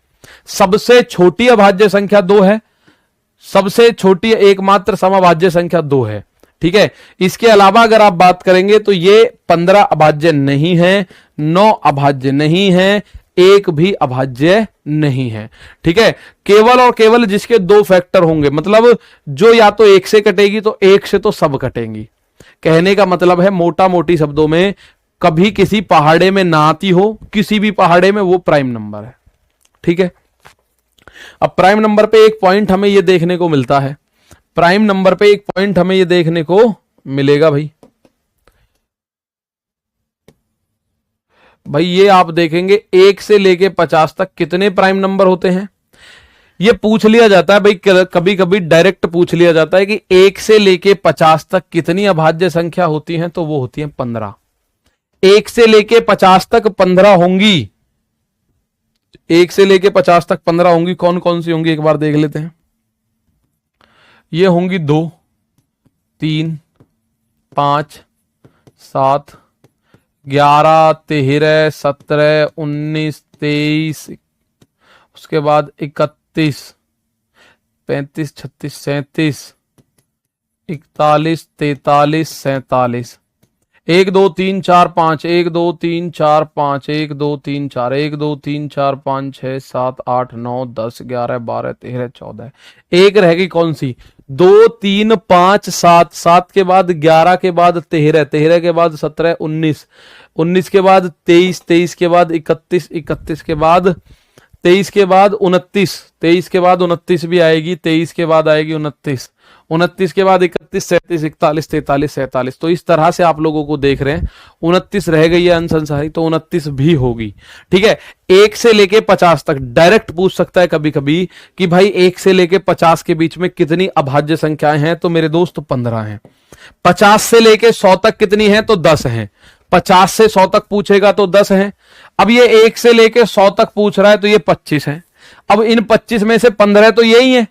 सबसे छोटी अभाज्य संख्या 2 है, सबसे छोटी एकमात्र समअभाज्य संख्या 2 है, ठीक है। इसके अलावा अगर आप बात करेंगे तो ये 15 अभाज्य नहीं है, 9 अभाज्य नहीं है, 1 भी अभाज्य नहीं है, ठीक है। केवल और केवल जिसके 2 फैक्टर होंगे, मतलब जो या तो 1 से कटेगी तो 1 से तो सब कटेंगी। कहने का मतलब है मोटा मोटी शब्दों में, कभी किसी पहाड़े में ना आती हो, किसी भी पहाड़े में, वो प्राइम नंबर है, ठीक है। अब प्राइम नंबर पे एक पॉइंट हमें ये देखने को मिलता है, प्राइम नंबर पे एक पॉइंट हमें ये देखने को मिलेगा भाई ये आप देखेंगे 1 से लेके 50 तक कितने प्राइम नंबर होते हैं। ये पूछ लिया जाता है भाई, कभी कभी डायरेक्ट पूछ लिया जाता है कि 1 से लेके 50 तक कितनी अभाज्य संख्या होती हैं, तो वो होती है 15। 1 से लेके 50 तक 15 होंगी, 1 से लेके 50 तक 15 होंगी। कौन कौन सी होंगी एक बार देख लेते हैं। ये होंगी 2, 3, 5, 7, 11, 13, 17, 19, 23, उसके बाद 31, 35, 36, 37, 41, 43, 47। 1 2 3 4 5, 1 2 3 4 5, 1 2 3 4, 1 2 3 4 5 6 7 8 9 10 11 12 13 14। एक रहेगी कौन सी? 2 3 5 7, 7 के बाद 11 के बाद 13, 13 के बाद 17, 19, 19 के बाद 23, 23 के बाद 31, 31 के बाद 23 के बाद 29, 23 के बाद 29 भी आएगी, 23 के बाद आएगी 29, 29 के बाद 31, 37, 41, 43, 47। तो इस तरह से आप लोगों को देख रहे हैं 29 रह गई है अनसंसारी, तो 29 भी होगी, ठीक है। 1 से लेके 50 तक डायरेक्ट पूछ सकता है कभी कभी कि भाई 1 से लेके 50 के बीच में कितनी अभाज्य संख्याएं हैं, तो मेरे दोस्त 15 हैं। 50 से लेके 100 तक कितनी है, तो 10 हैं। 50 से 100 तक पूछेगा तो 10 हैं। अब ये 1 से लेके 100 तक पूछ रहा है तो ये 25 है। अब इन 25 में से 15 तो यही है।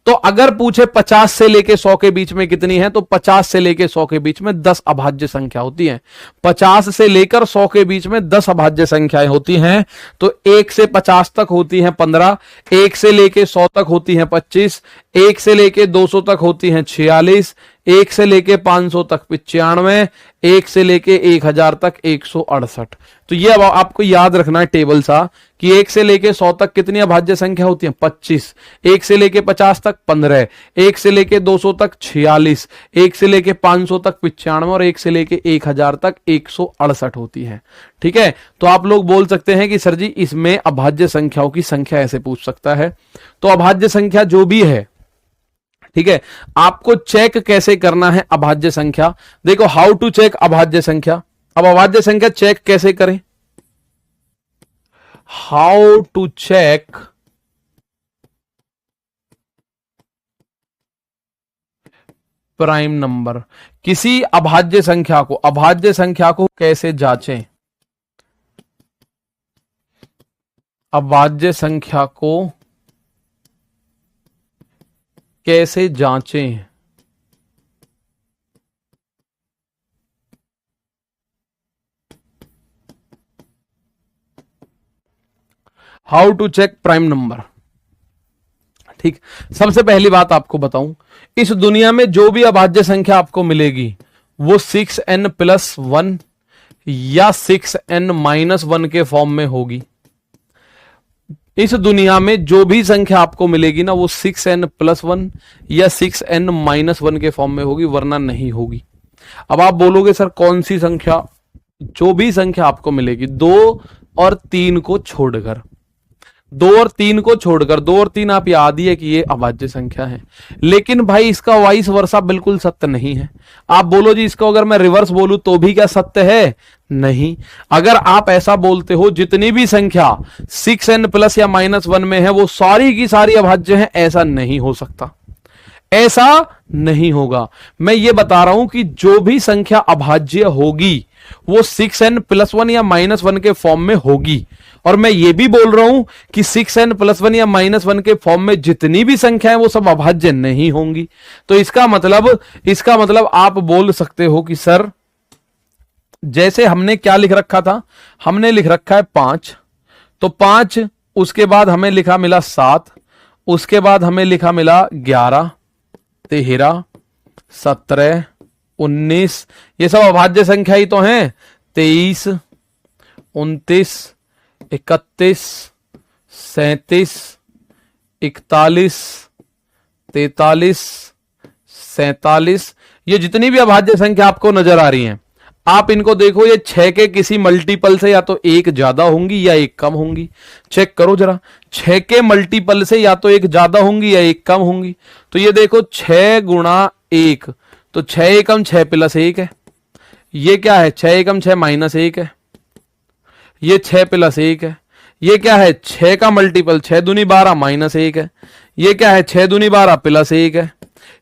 तो अगर पूछे 50 से लेके 100 के बीच में कितनी है, तो 50 से लेके 100 के बीच में 10 अभाज्य संख्या होती है। 50 से लेकर 100 के बीच में 10 अभाज्य संख्याएं होती हैं। तो 1 से 50 तक होती हैं 15, 1 से लेके 100 तक होती हैं 25, 1 से लेके 200 तक होती हैं 46, 1 से लेके 500 तक 95, 1 से लेके 1000 तक 168। तो ये अब आपको याद रखना है टेबल सा कि 1 से लेके 100 तक कितनी अभाज्य संख्या होती है, 25, 1 से लेके 50 तक 15, 1 से लेके 200 तक 46, 1 से लेके 500 तक 95 और 1 से लेके 1000 तक 168 होती है, ठीक है। तो आप लोग बोल सकते हैं कि सर जी इसमें अभाज्य संख्याओं की संख्या ऐसे पूछ सकता है। तो अभाज्य संख्या जो भी है, ठीक है, आपको चेक कैसे करना है अभाज्य संख्या। देखो हाउ टू चेक अभाज्य संख्या। अब अभाज्य संख्या चेक कैसे करें, how to check prime number. किसी अभाज्य संख्या को कैसे जांचें, अभाज्य संख्या को कैसे जांचें। How to check prime number. ठीक, सबसे पहली बात आपको बताऊं, इस दुनिया में जो भी अभाज्य संख्या आपको मिलेगी वो 6n+1 या 6n-1 के फॉर्म में होगी। इस दुनिया में जो भी संख्या आपको मिलेगी ना वो 6n+1 या 6n-1 के फॉर्म में होगी, वरना नहीं होगी। अब आप बोलोगे सर कौन सी संख्या, जो भी संख्या आपको मिलेगी 2 और 3 को छोड़कर, 2 और 3 को छोड़कर, 2 और 3 आप याद ही है कि ये अभाज्य संख्या है। लेकिन भाई इसका वाइस वर्सा बिल्कुल सत्य नहीं है। आप बोलो जी इसको अगर मैं रिवर्स बोलूं तो भी क्या सत्य है? नहीं। अगर आप ऐसा बोलते हो जितनी भी संख्या 6n+ या -1 में है वो सारी की सारी अभाज्य है, ऐसा नहीं हो सकता, ऐसा नहीं होगा। मैं ये बता रहा हूं कि जो भी संख्या अभाज्य होगी वो 6n+1 या -1 के फॉर्म में होगी। और मैं ये भी बोल रहा हूं कि 6n+1 या -1 के फॉर्म में जितनी भी संख्या है वो सब अभाज्य नहीं होंगी। तो इसका मतलब आप बोल सकते हो कि सर जैसे हमने क्या लिख रखा था, हमने लिख रखा है 5, तो 5, उसके बाद हमें लिखा मिला 7, उसके बाद हमें लिखा मिला 11, 13, 17, 19, ये सब अभाज्य संख्या ही तो हैं। 23, 29, 31, 37, 41, 43, 47, ये जितनी भी अभाज्य संख्या आपको नजर आ रही हैं, आप इनको देखो, ये 6 के किसी मल्टीपल से या तो एक ज्यादा होंगी या एक कम होंगी। चेक करो जरा, 6 के मल्टीपल से या तो एक ज्यादा होंगी या एक कम होंगी। तो ये देखो 6 गुणा 1, तो 6 एकम 6 + 1 है। ये क्या है, 6 एकम 6 -1 है। ये 6 + 1 है। ये क्या है, 6 का मल्टीपल 6 दूनी 12 -1 है। ये क्या है, 6 दूनी 12 + 1 है।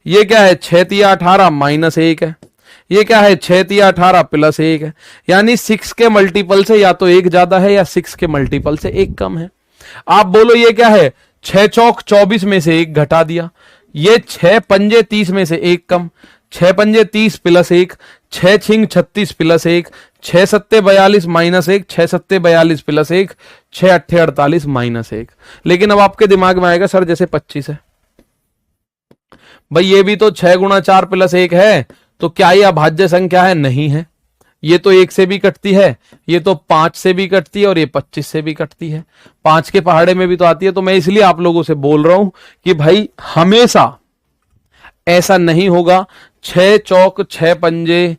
ये क्या है, 6 तिया 18 -1 है। ये क्या है, 6 तिया 18 + 1 है। यानी 6 के मल्टीपल से या तो एक ज्यादा है या 6 के मल्टीपल से एक कम है। आप बोलो ये क्या है, 6 चौक 24 में से एक घटा दिया। ये 6 पंजे 30 में से एक कम, 6 पंजे 30 + 1, 6 छिंग 36 + 1, 6 सत्ते 42 -1, 6 सत्ते 42 + 1, 6 अट्ठे 48 -1। लेकिन अब आपके दिमाग में आएगा सर जैसे 25 है, भाई ये भी तो 6 गुणा 4 + 1 है, तो क्या ये अभाज्य संख्या है? नहीं है। ये तो 1 से भी कटती है, ये तो 5 से भी कटती है और ये 25 से भी कटती है, 5 के पहाड़े में भी तो आती है। तो मैं इसलिए आप लोगों से बोल रहा हूं कि भाई हमेशा ऐसा नहीं होगा। 6 चौक 6 पंजे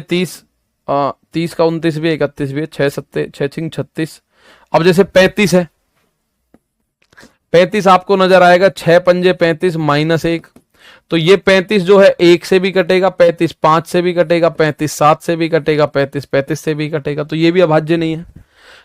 30, 30 का 29 भी 31 भी है, 6 सत्ते 6 छिंग 36। अब जैसे 35 है, 35 आपको नजर आएगा, 6 पंजे 35 -1, तो ये 35 जो है 1 से भी कटेगा, 35 5 से भी कटेगा, 35 7 से भी कटेगा, 35 से भी कटेगा, तो ये भी अभाज्य नहीं है।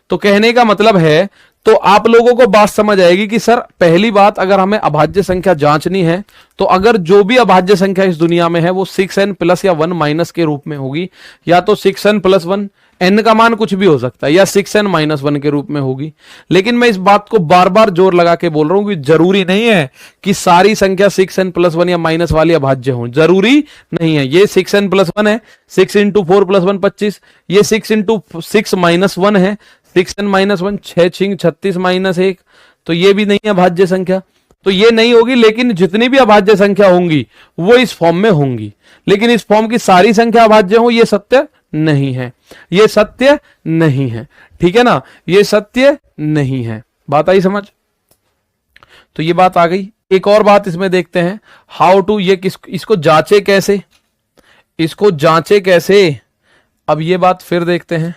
तो कहने का मतलब है, तो आप लोगों को बात समझ आएगी कि सर पहली बात, अगर हमें अभाज्य संख्या जांचनी है तो अगर जो भी अभाज्य संख्या इस दुनिया में है वो 6n+ या 1- के रूप में होगी, या तो 6n+1, n का मान कुछ भी हो सकता है, या 6n-1 के रूप में होगी। लेकिन मैं इस बात को बार बार जोर लगा के बोल रहा हूं कि जरूरी नहीं है कि सारी संख्या 6n+1 या माइनस वाली अभाज्य हो, जरूरी नहीं है। ये 6n+1 है, 6 × 4 + 1 25, ये 6 × 6 -1 है, 6n-1 6 छिंग 36 -1, तो ये भी नहीं है अभाज्य संख्या, तो ये नहीं होगी। लेकिन जितनी भी अभाज्य संख्या होंगी वो इस फॉर्म में होंगी, लेकिन इस फॉर्म की सारी संख्या अभाज्य हो ये सत्य नहीं है, ये सत्य नहीं है, ठीक है ना, ये सत्य नहीं है। बात आई समझ? तो ये बात आ गई। एक और बात इसमें देखते हैं, हाउ टू, ये इसको जांचे कैसे, इसको जांचे कैसे, अब ये बात फिर देखते हैं।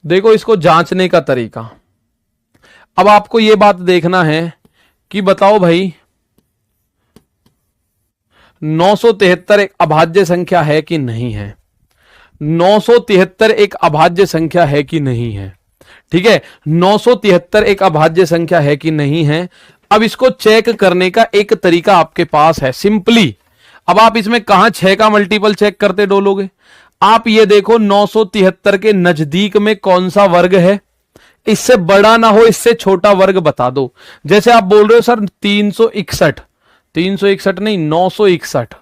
देखो इसको जांचने का तरीका, अब आपको यह बात देखना है कि बताओ भाई 973 एक अभाज्य संख्या है कि नहीं है, 973 एक अभाज्य संख्या है कि नहीं है, ठीक है, 973 एक अभाज्य संख्या है कि नहीं है। अब इसको चेक करने का एक तरीका आपके पास है, सिंपली। अब आप इसमें कहां 6 का मल्टीपल चेक करते डोलोगे, आप ये देखो 973 के नजदीक में कौन सा वर्ग है, इससे बड़ा ना हो इससे छोटा वर्ग बता दो। जैसे आप बोल रहे हो सर 361, 361 नहीं 961,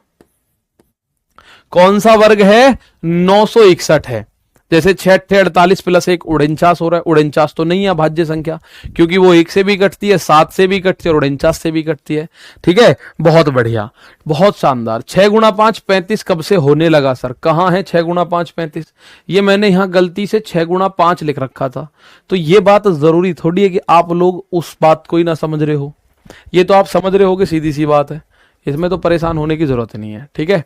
कौन सा वर्ग है, 961 है। जैसे 6 अट्ठे 48 + 1 49 हो रहा है, 49 तो नहीं है अभाज्य संख्या, क्योंकि वो 1 से भी कटती है, 7 से भी कटती है और 49 से भी कटती है, ठीक है, बहुत बढ़िया, बहुत शानदार। 6 × 5 35 कब से होने लगा सर, कहां है 6 × 5 35, ये मैंने यहां गलती से 6 × 5 लिख रखा था। तो ये बात जरूरी थोड़ी है कि आप लोग उस बात को ही ना समझ रहे हो, ये तो आप समझ रहे हो कि सीधी सी बात है, इसमें तो परेशान होने की जरूरत नहीं है, ठीक है।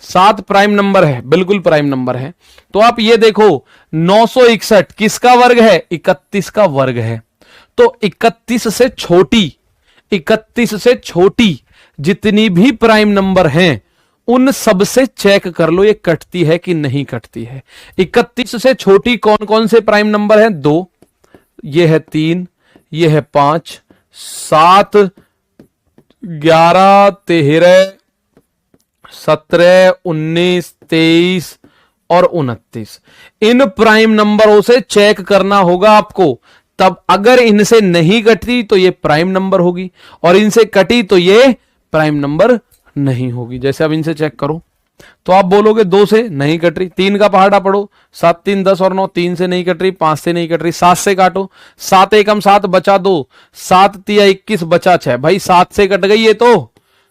7 प्राइम नंबर है, बिल्कुल प्राइम नंबर है। तो आप ये देखो 961 किसका वर्ग है, 31 का वर्ग है। तो 31 से छोटी, 31 से छोटी जितनी भी प्राइम नंबर हैं उन सब से चेक कर लो ये कटती है कि नहीं कटती है। 31 से छोटी कौन कौन से प्राइम नंबर हैं, 2, ये है 3, ये है 5, 7, 11, 13, 17, 19, 23 और 29 इन प्राइम नंबरों से चेक करना होगा आपको। तब अगर इनसे नहीं कटी तो ये प्राइम नंबर होगी, और इनसे कटी तो ये प्राइम नंबर नहीं होगी। जैसे अब इनसे चेक करो तो आप बोलोगे 2 से नहीं कट रही, 3 का पहाड़ा पढ़ो, 7 3 10 और 9, 3 से नहीं कट रही, 5 से नहीं कट रही, 7 से काटो, 7 एकम 7 बचा 2, 7 तिया 21 बचा 6, भाई 7 से कट गई ये तो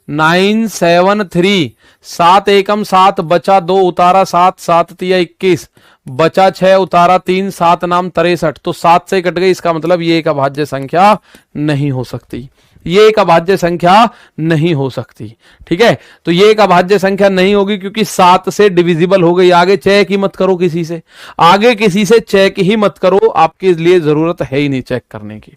9 7 3, 7 एकम 7 बचा 2 उतारा 7, 7 तिया 21 बचा 6 उतारा 3, 7 नाम 63, तो 7 से कट गई। इसका मतलब ये एक अभाज्य संख्या नहीं हो सकती, ये एक अभाज्य संख्या नहीं हो सकती। ठीक है, तो ये एक अभाज्य संख्या नहीं होगी क्योंकि 7 से डिविजिबल हो गई। आगे चेक ही मत करो किसी से, आगे किसी से चेक ही मत करो, आपके लिए जरूरत है ही नहीं चेक करने की।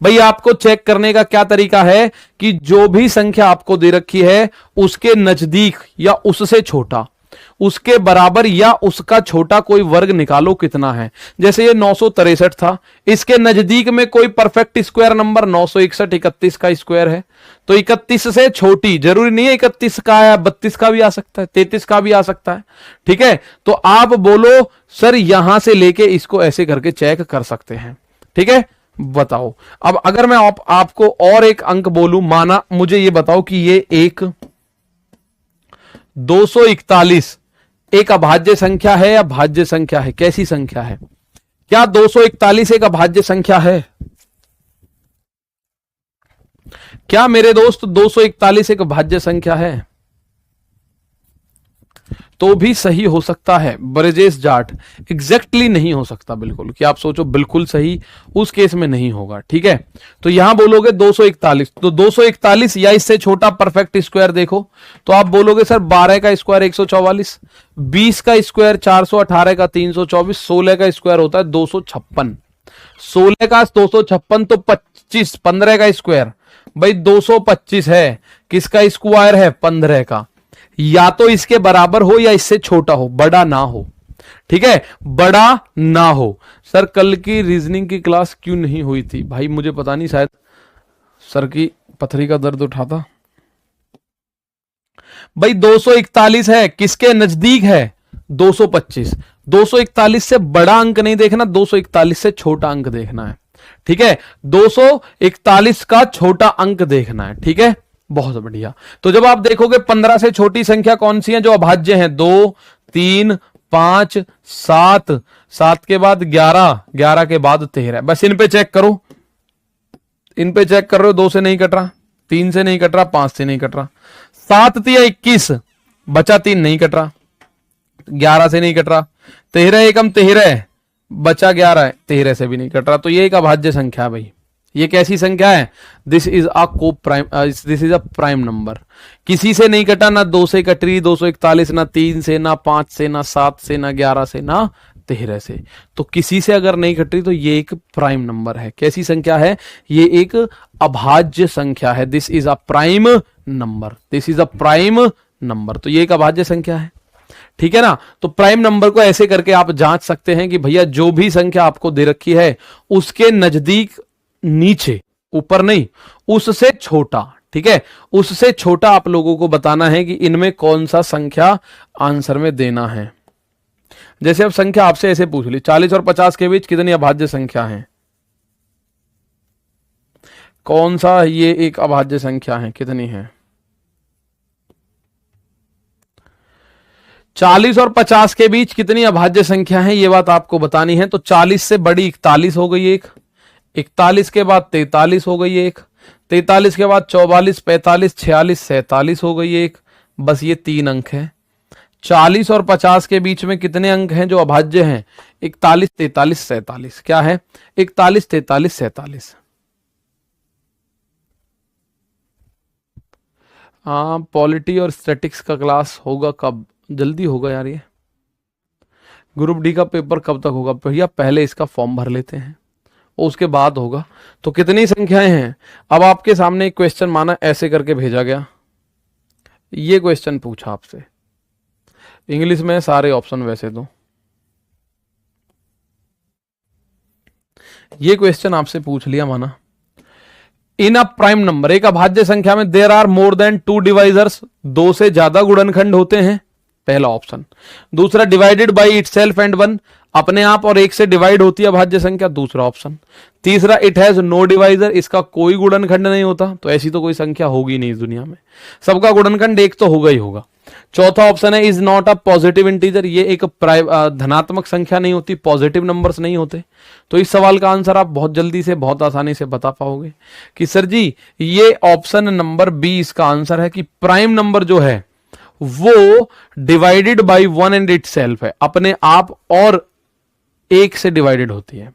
भाई आपको चेक करने का क्या तरीका है कि जो भी संख्या आपको दे रखी है उसके नजदीक या उससे छोटा, उसके बराबर या उसका छोटा कोई वर्ग निकालो कितना है। जैसे ये 963 था, इसके नजदीक में कोई परफेक्ट स्क्वायर नंबर 961 31 का स्क्वायर है, तो 31 से छोटी, जरूरी नहीं है 31 का या 32 का भी आ सकता है, 33 का भी आ सकता है। ठीक है, तो आप बोलो सर यहां से लेके इसको ऐसे करके चेक कर सकते हैं। ठीक है, बताओ अब अगर मैं आपको और एक अंक बोलूं, माना मुझे ये बताओ कि ये एक 241 एक अभाज्य संख्या है या भाज्य संख्या है, कैसी संख्या है? क्या 241 एक अभाज्य संख्या है? क्या मेरे दोस्त 241 एक भाज्य संख्या है? तो भी सही हो सकता है ब्रजेश जाट, एग्जैक्टली नहीं हो सकता बिल्कुल, कि आप सोचो बिल्कुल सही, उस केस में नहीं होगा। ठीक है, तो यहां बोलोगे 241, तो 241 या इससे छोटा परफेक्ट स्क्वायर देखो तो आप बोलोगे सर 12 का स्क्वायर 144, 20 का स्क्वायर 418 का 324, 16 का स्क्वायर होता है 256, 16 का 256 तो 25, 15 का स्क्वायर भाई 225 है, किसका स्क्वायर है? 15 का। या तो इसके बराबर हो या इससे छोटा हो, बड़ा ना हो। ठीक है, बड़ा ना हो। सर कल की रीजनिंग की क्लास क्यों नहीं हुई थी? भाई मुझे पता नहीं, शायद सर की पथरी का दर्द उठाता। भाई 241 है, किसके नजदीक है? 225। 241 से बड़ा अंक नहीं देखना, 241 से छोटा अंक देखना है। ठीक है, 241 का छोटा अंक देखना है। ठीक है, बहुत बढ़िया। तो जब आप देखोगे 15 से छोटी संख्या कौन सी है जो अभाज्य है? 2 3 5 7, 7 के बाद 11, 11 के बाद 13। बस इन पे चेक करो, इन पे चेक कर रहे हो, 2 से नहीं कट रहा, 3 से नहीं कट रहा, 5 से नहीं कट रहा, 7 तिया 21 बचा 3 नहीं कट रहा, 11 से नहीं कट रहा, 13 एकम 13 बचा 11 13 से भी नहीं कट रहा। तो ये एक अभाज्य संख्या है भाई। ये कैसी संख्या है? दिस इज अ को prime, this is a prime number. किसी से नहीं कटा, ना 2 से कट रही 241, ना 3 से, ना 5 से, ना 7 से, ना 11 से, ना 13 से। तो किसी से अगर नहीं कट रही तो ये एक प्राइम नंबर है। कैसी संख्या है? ये एक अभाज्य संख्या है। This is a prime number, this is a prime number. तो ये एक अभाज्य संख्या है। ठीक है ना, तो प्राइम नंबर को ऐसे करके आप जांच सकते हैं कि भैया जो भी संख्या आपको दे रखी है उसके नजदीक, नीचे, ऊपर नहीं, उससे छोटा। ठीक है, उससे छोटा आप लोगों को बताना है कि इनमें कौन सा संख्या आंसर में देना है। जैसे अब संख्या आपसे ऐसे पूछ ली, 40 और 50 के बीच कितनी अभाज्य संख्या है? कौन सा ये एक अभाज्य संख्या है, कितनी है? 40 और 50 के बीच कितनी अभाज्य संख्या है, ये बात आपको बतानी है। तो 40 से बड़ी 41 हो गई एक, 41 के बाद 43 हो गई एक, 43 के बाद 44 45 46 47 हो गई एक। बस ये 3 अंक हैं। 40 और 50 के बीच में कितने अंक हैं जो अभाज्य हैं? 41 43 47। क्या है? 41 43 47। हाँ, पॉलिटी और स्टैटिक्स का क्लास होगा कब? जल्दी होगा यार। ये ग्रुप डी का पेपर कब तक होगा भैया? पहले इसका फॉर्म भर लेते हैं, उसके बाद होगा। तो कितनी संख्याएं हैं? अब आपके सामने एक क्वेश्चन माना ऐसे करके भेजा गया, ये क्वेश्चन पूछा आपसे, इंग्लिश में सारे ऑप्शन वैसे दो। ये क्वेश्चन आपसे पूछ लिया माना इन अ प्राइम नंबर, एक अभाज्य संख्या में there are more than 2 divisors, 2 से ज्यादा गुणनखंड होते हैं, पहला ऑप्शन। दूसरा डिवाइडेड बाई इटसेल्फ एंड 1, अपने आप और एक से डिवाइड होती है अभाज्य संख्या, दूसरा ऑप्शन। तीसरा इट हैज नो डिवाइजर, इसका कोई गुणनखंड नहीं होता, तो ऐसी तो कोई संख्या होगी नहीं इस दुनिया में, सबका गुणनखंड एक तो होगा ही होगा। चौथा ऑप्शन है is not a positive integer, ये एक धनात्मक संख्या नहीं होती, पॉजिटिव नंबर्स नहीं होते। तो इस सवाल का आंसर आप बहुत जल्दी से बहुत आसानी से बता पाओगे कि सर जी ये ऑप्शन नंबर बी इसका आंसर है कि प्राइम नंबर जो है वो डिवाइडेड बाई 1 एंड इटसेल्फ है, अपने आप और एक से डिवाइडेड होती है।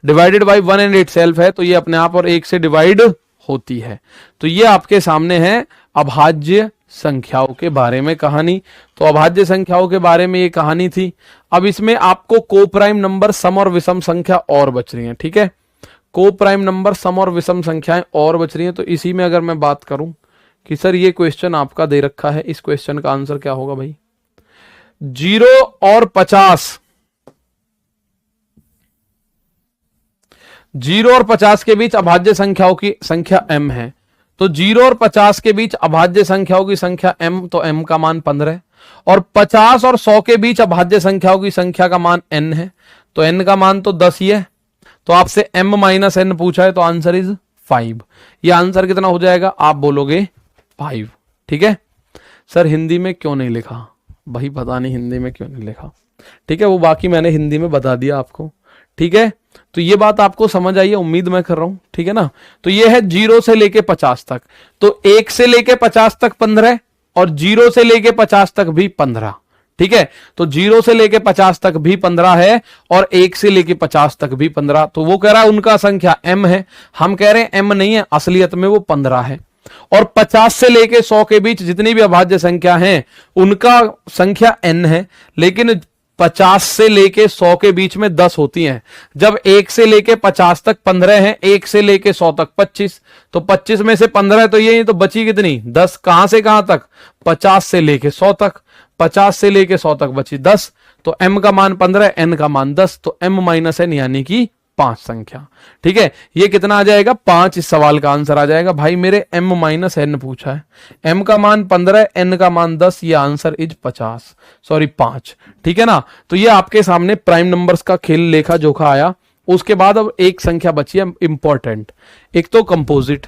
डिवाइडेड बाई 1 एंड इटसेल्फ है तो ये अपने आप और एक से डिवाइड होती है। तो ये आपके सामने है अभाज्य संख्याओं के बारे में कहानी। तो अभाज्य संख्याओं के बारे में ये कहानी थी। अब इसमें आपको कोप्राइम नंबर, सम और विषम संख्या और बच रही है, ठीक है। कोप्राइम नंबर, सम और विषम संख्याएं और बच रही हैं। तो इसी में अगर मैं बात करूं कि सर ये क्वेश्चन आपका दे रखा है, इस क्वेश्चन का आंसर क्या होगा भाई? 0 और 50, 0 और 50 के बीच अभाज्य संख्याओं की संख्या m है। तो 0 और 50 के बीच अभाज्य संख्याओं की संख्या m, तो m का मान 15, और 50 और 100 के बीच अभाज्य संख्याओं की संख्या का मान n है, तो n का मान तो 10 ही है। तो आपसे m माइनस n पूछा है, तो आंसर इज 5। ये आंसर कितना हो जाएगा? आप बोलोगे 5, ठीक है। सर हिंदी में क्यों नहीं लिखा भाई? पता नहीं हिंदी में क्यों नहीं लिखा, ठीक है। वो बाकी मैंने हिंदी में बता दिया आपको, ठीक है। तो ये बात आपको समझ आई है, उम्मीद मैं कर रहा हूं, ठीक है ना। तो ये है 0 से लेके 50 तक, तो 1 से लेके 50 तक 15 और 0 से लेके 50 तक भी 15, ठीक है। तो 0 से लेके 50 तक भी 15 है और 1 से लेके 50 तक भी 15। तो वो कह रहा है उनका संख्या m है, हम कह रहे हैं m नहीं है, असलियत में वो 15 है। और 50 से लेके 100 के बीच जितनी भी अभाज्य संख्या है उनका संख्या n है, लेकिन 50 से लेके 100 के बीच में 10 होती हैं। जब 1 से लेके 50 तक 15 है, 1 से लेके 100 तक 25, तो 25 में से 15 है, तो ये तो बची कितनी? 10। कहां से कहां तक? 50 से लेके 100 तक, 50 से लेके 100 तक बची 10। तो m का मान 15, n का मान 10, तो m माइनस n यानी कि 5 संख्या, ठीक है। ये कितना आ जाएगा? 5 इस सवाल का आंसर आ जाएगा। भाई मेरे m माइनस n पूछा है, m का मान 15, n का मान 10, ये आंसर इज 5, ठीक है ना। तो ये आपके सामने प्राइम नंबर्स का खेल लेखा जोखा आया। उसके बाद अब एक संख्या बची है इंपॉर्टेंट, एक तो कंपोजिट,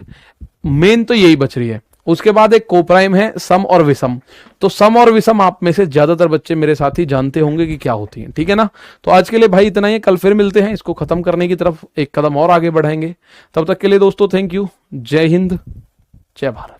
मेन तो यही बच रही है। उसके बाद एक कोप्राइम है, सम और विषम। तो सम और विषम आप में से ज्यादातर बच्चे मेरे साथ ही जानते होंगे कि क्या होती हैं, ठीक है ना। तो आज के लिए भाई इतना ही, कल फिर मिलते हैं, इसको खत्म करने की तरफ एक कदम और आगे बढ़ाएंगे। तब तक के लिए दोस्तों थैंक यू, जय हिंद, जय भारत।